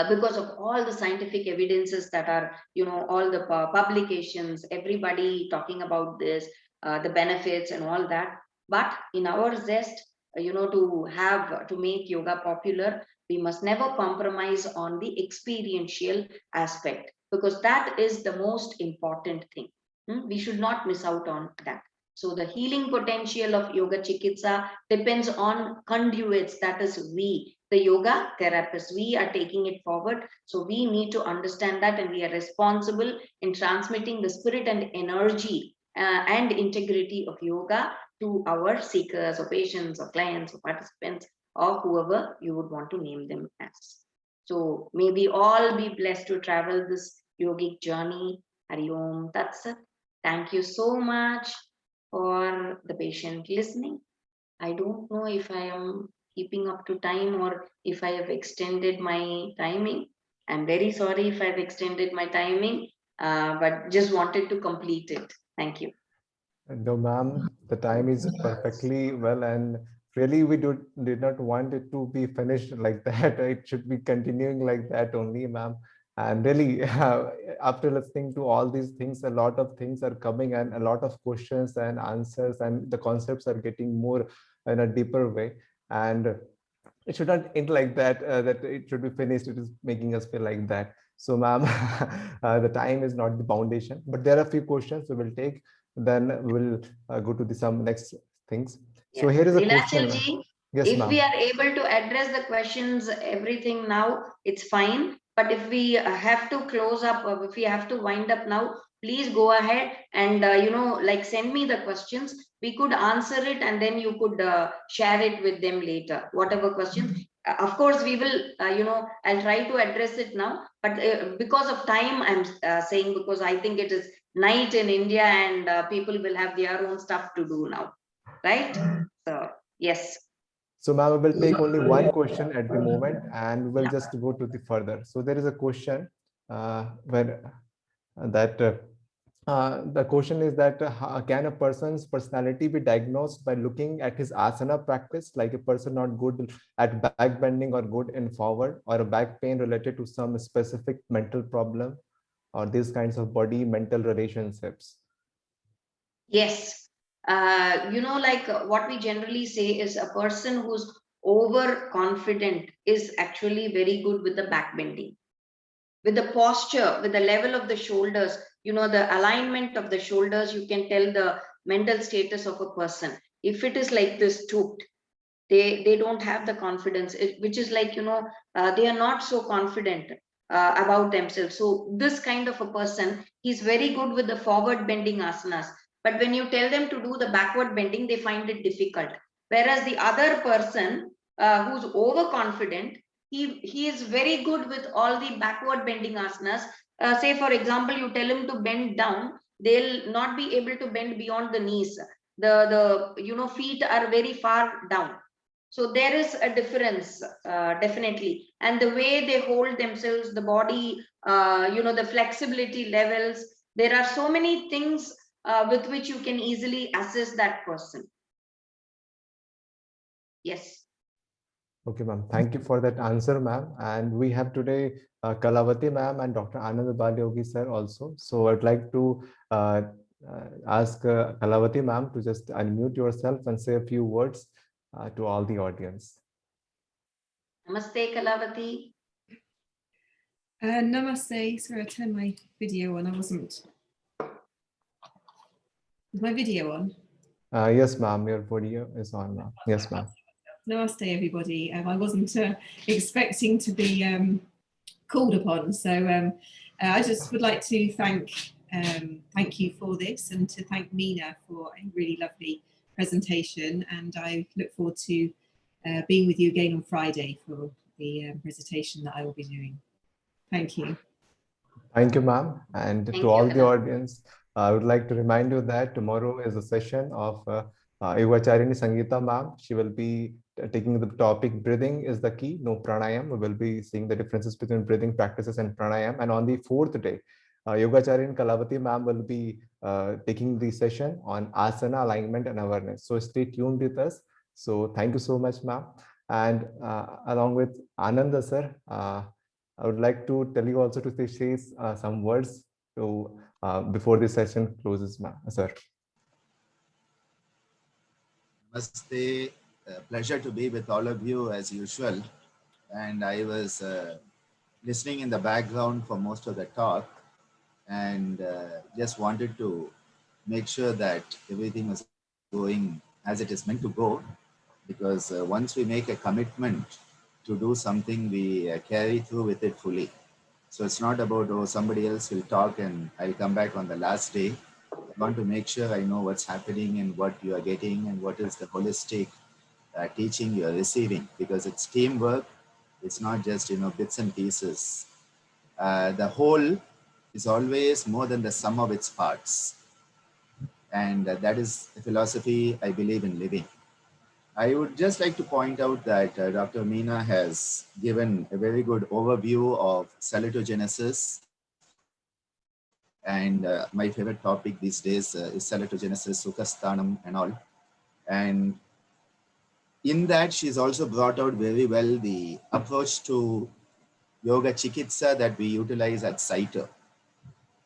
because of all the scientific evidences that are, all the publications, everybody talking about this, the benefits and all that. But in our zest, to make yoga popular, we must never compromise on the experiential aspect, because that is the most important thing. We should not miss out on that. So the healing potential of yoga chikitsa depends on conduits, that is we, the yoga therapists. We are taking it forward. So we need to understand that, and we are responsible in transmitting the spirit and energy and integrity of yoga to our seekers or patients or clients or participants or whoever you would want to name them as. So may we all be blessed to travel this yogic journey. Hari Om Tat Sat. Thank you so much for the patient listening. I don't know if I am keeping up to time or if I have extended my timing. I'm very sorry if I've extended my timing, but just wanted to complete it. Thank you. No, ma'am, the time is perfectly well, and really did not want it to be finished like that. It should be continuing like that only, ma'am. And really, after listening to all these things, a lot of things are coming, and a lot of questions and answers, and the concepts are getting more in a deeper way. And it should not end like that, that it should be finished. It is making us feel like that. So, ma'am, the time is not the foundation, but there are a few questions we will take. Then we'll go to the some next things. So Yeah. here is a question. Nilachal ji, Yes, if we ma'am. are able to address the questions, everything now, it's fine. But if we have to close up, or if we have to wind up now, please go ahead and, like send me the questions. We could answer it and then you could share it with them later, whatever questions. Of course, we will, I'll try to address it now. But because of time, I'm saying, because I think it is night in India and people will have their own stuff to do now. Right? So, yes. So, ma'am, we will take only one question at the moment, and we'll just go to the further. So there is a question where that the question is that can a person's personality be diagnosed by looking at his asana practice, like a person not good at back bending or good in forward, or a back pain related to some specific mental problem, or these kinds of body mental relationships? Yes. Like what we generally say is a person who's overconfident is actually very good with the back bending, with the posture, with the level of the shoulders, the alignment of the shoulders. You can tell the mental status of a person. If it is like this stooped, they don't have the confidence, which is like, they are not so confident about themselves. So this kind of a person, he's very good with the forward bending asanas, but when you tell them to do the backward bending, they find it difficult. Whereas the other person who's overconfident, he is very good with all the backward bending asanas. Say for example, you tell him to bend down, they'll not be able to bend beyond the knees. The feet are very far down. So there is a difference, definitely. And the way they hold themselves, the body, the flexibility levels, there are so many things with which you can easily assess that person. Yes. Okay, ma'am. Thank you for that answer, ma'am. And we have today Kalavati ma'am and Dr. Ananda Balayogi sir also. So I'd like to ask Kalavati ma'am to just unmute yourself and say a few words to all the audience. Namaste, Kalavati. Namaste. Sorry, I turned my video on. I wasn't. Is my video on? Yes, ma'am. Your video is on, ma'am. Yes, ma'am. Namaste, everybody. I wasn't expecting to be called upon, so I just would like to thank you for this, and to thank Meena for a really lovely presentation. And I look forward to being with you again on Friday for the presentation that I will be doing. Thank you. Thank you, ma'am. And Thank to you, all the Kalavati. audience, I would like to remind you that tomorrow is a session of Yogacharini Sangeeta ma'am. She will be taking the topic breathing is the key, no pranayam. We will be seeing the differences between breathing practices and pranayam. And on the fourth day, Yogacharini Kalavati ma'am will be taking the session on asana, alignment, and awareness. So stay tuned with us. So thank you so much, ma'am. And along with Ananda sir, I would like to tell you also to say some words to before the session closes, sir. Namaste. Pleasure to be with all of you as usual. And I was listening in the background for most of the talk, and just wanted to make sure that everything was going as it is meant to go, because once we make a commitment to do something, we carry through with it fully. So it's not about, oh, somebody else will talk and I'll come back on the last day. I want to make sure I know what's happening and what you are getting and what is the holistic teaching you are receiving, because it's teamwork. It's not just, bits and pieces. The whole is always more than the sum of its parts. And that is the philosophy I believe in living. I would just like to point out that Dr. Meena has given a very good overview of salutogenesis. And my favorite topic these days is salutogenesis, sukhasthanam and all. And in that, she's also brought out very well the approach to yoga chikitsa that we utilize at Saito.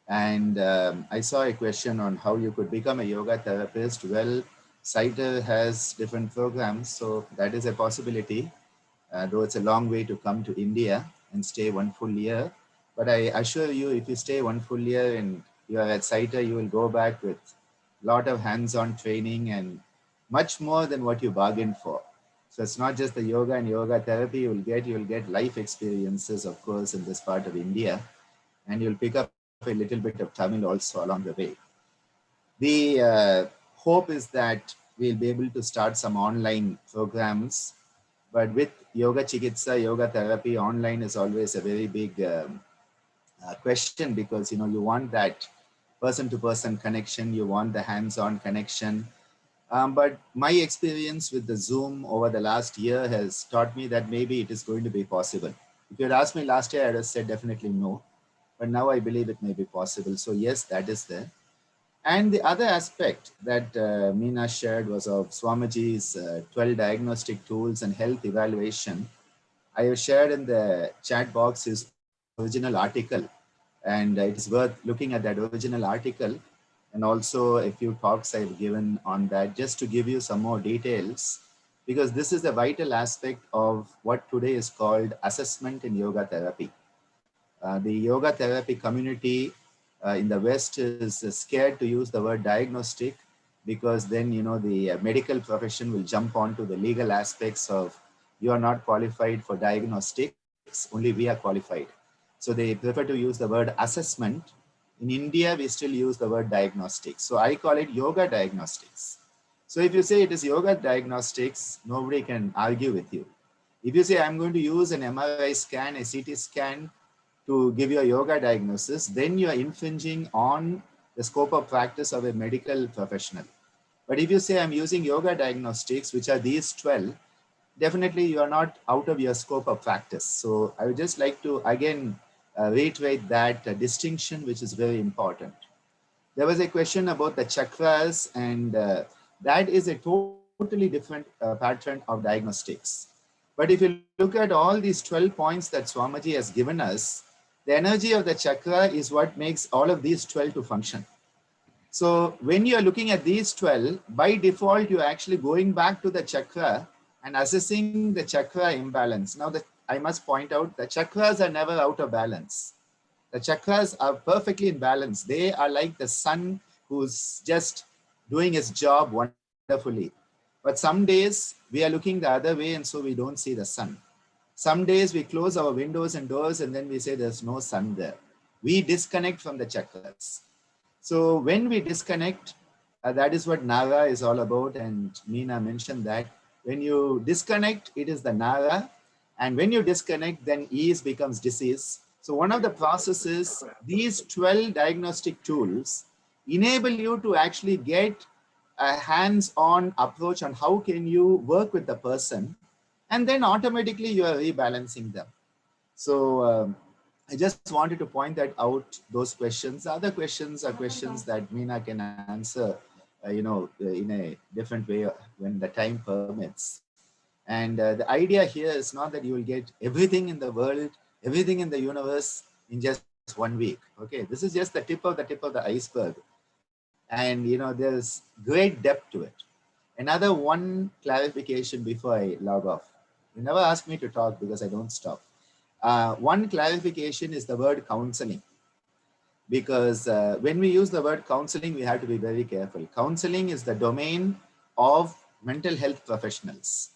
And I saw a question on how you could become a yoga therapist. Well, Saito has different programs, so that is a possibility, though it's a long way to come to India and stay 1 full year. But I assure you, if you stay 1 full year and you are at Saito, you will go back with a lot of hands-on training and much more than what you bargained for. So it's not just the yoga and yoga therapy you will get life experiences, of course, in this part of India, and you'll pick up a little bit of Tamil also along the way. The hope is that we'll be able to start some online programs, but with yoga chikitsa, yoga therapy, online is always a very big question, because you want that person-to-person connection, you want the hands-on connection. But my experience with the Zoom over the last year has taught me that maybe it is going to be possible. If you had asked me last year, I would have said definitely no. But now I believe it may be possible. So yes, that is there. And the other aspect that Meena shared was of Swamiji's 12 diagnostic tools and health evaluation. I have shared in the chat box his original article, and it is worth looking at that original article, and also a few talks I've given on that, just to give you some more details, because this is a vital aspect of what today is called assessment in yoga therapy. The yoga therapy community in the West is scared to use the word diagnostic, because then, the medical profession will jump onto the legal aspects of, you are not qualified for diagnostics, only we are qualified. So they prefer to use the word assessment. In India, we still use the word diagnostics. So I call it yoga diagnostics. So if you say it is yoga diagnostics, nobody can argue with you. If you say I'm going to use an MRI scan, a CT scan to give you a yoga diagnosis, then you are infringing on the scope of practice of a medical professional. But if you say I'm using yoga diagnostics, which are these 12, definitely you are not out of your scope of practice. So I would just like to again reiterate that distinction, which is very important. There was a question about the chakras, and that is a totally totally different pattern of diagnostics. But if you look at all these 12 points that Swamiji has given us, the energy of the chakra is what makes all of these 12 to function. So when you are looking at these 12, by default, you're actually going back to the chakra and assessing the chakra imbalance. Now, I must point out the chakras are never out of balance. The chakras are perfectly in balance. They are like the sun who's just doing his job wonderfully. But some days we are looking the other way and so we don't see the sun. Some days we close our windows and doors and then we say there's no sun there. We disconnect from the chakras. So when we disconnect, that is what Nara is all about. And Meena mentioned that when you disconnect, it is the Nara. And when you disconnect, then ease becomes disease. So one of the processes, these 12 diagnostic tools enable you to actually get a hands-on approach on how can you work with the person. And then automatically you are rebalancing them. So I just wanted to point that out, those questions. Other questions are questions that Meena can answer, in a different way when the time permits. And the idea here is not that you will get everything in the world, everything in the universe in just 1 week. Okay, this is just the tip of the iceberg. And there's great depth to it. Another one clarification before I log off. You never ask me to talk because I don't stop. One clarification is the word counseling, because when we use the word counseling, we have to be very careful. Counseling is the domain of mental health professionals.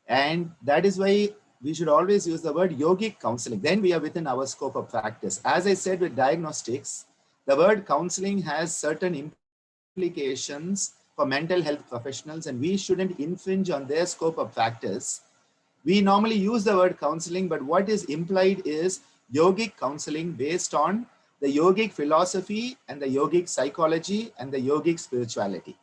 And that is why we should always use the word yogic counseling. Then we are within our scope of practice. As I said with diagnostics, the word counseling has certain implications for mental health professionals, and we shouldn't infringe on their scope of practice. We normally use the word counseling, but what is implied is yogic counseling based on the yogic philosophy and the yogic psychology and the yogic spirituality.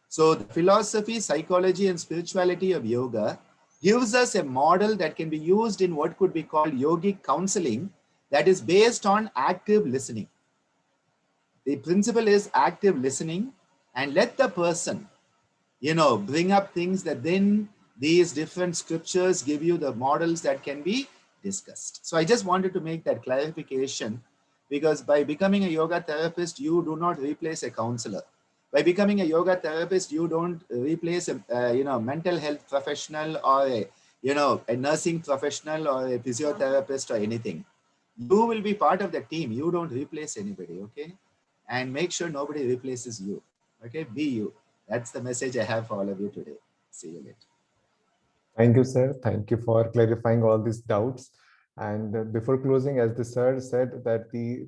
So the philosophy, psychology, and spirituality of yoga gives us a model that can be used in what could be called yogic counseling, that is based on active listening. The principle is active listening, and let the person bring up things that then these different scriptures give you the models that can be discussed. So I just wanted to make that clarification, because by becoming a yoga therapist, you do not replace a counselor. By becoming a yoga therapist, you don't replace a mental health professional or a nursing professional or a physiotherapist or anything. You will be part of the team. You don't replace anybody, okay? And make sure nobody replaces you, okay? Be you. That's the message I have for all of you today. See you later. Thank you, sir. Thank you for clarifying all these doubts. And before closing, as the sir said, that the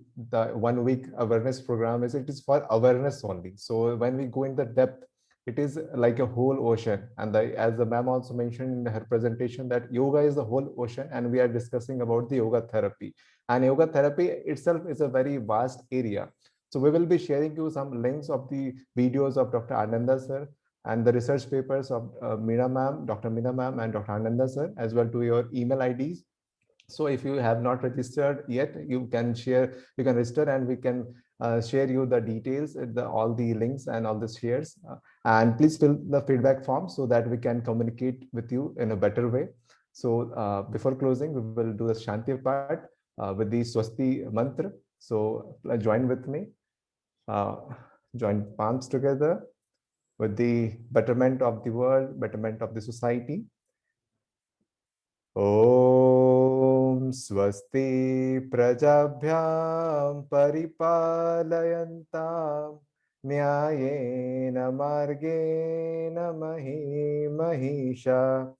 1 week awareness program it is for awareness only. So when we go in the depth, it is like a whole ocean. And as the ma'am also mentioned in her presentation, that yoga is the whole ocean, and we are discussing about the yoga therapy. And yoga therapy itself is a very vast area. So we will be sharing you some links of the videos of Dr. Ananda sir, and the research papers of Meena ma'am, Dr. Meena ma'am, and Dr. Ananda sir, as well to your email IDs. So if you have not registered yet, you can register, and we can share you the details, all the links and all the shares. And please fill the feedback form so that we can communicate with you in a better way. So before closing, we will do the Shanti part with the Swasti mantra. So join with me. Join palms together with the betterment of the world, betterment of the society. Om Swasti Prajabhyam Paripalayantam Nyayena Margena Mahi Mahisha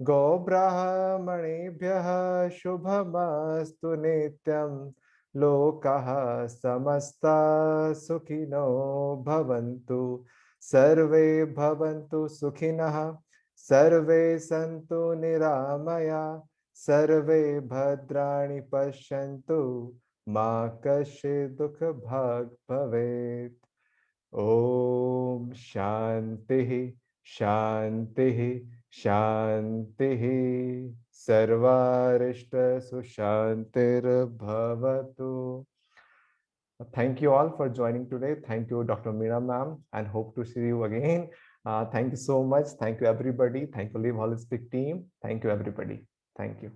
Go Brahmanebhyah Shubhamastu Nityam Lokaha Samasta Sukhino Bhavantu Sarve Bhavantu Sukhinaha Sarve Santu Niramaya Sarve Bhadrani Pashyantu Ma Kashe Dukha Bhag Bhavet. Om Shanti Shanti Shanti Sarvarishta Sushantir Bhavatu. Thank you all for joining today. Thank you, Dr. Meena ma'am, and hope to see you again Thank you so much. Thank you, everybody. Thank you, Live Holistic team. Thank you, everybody. Thank you.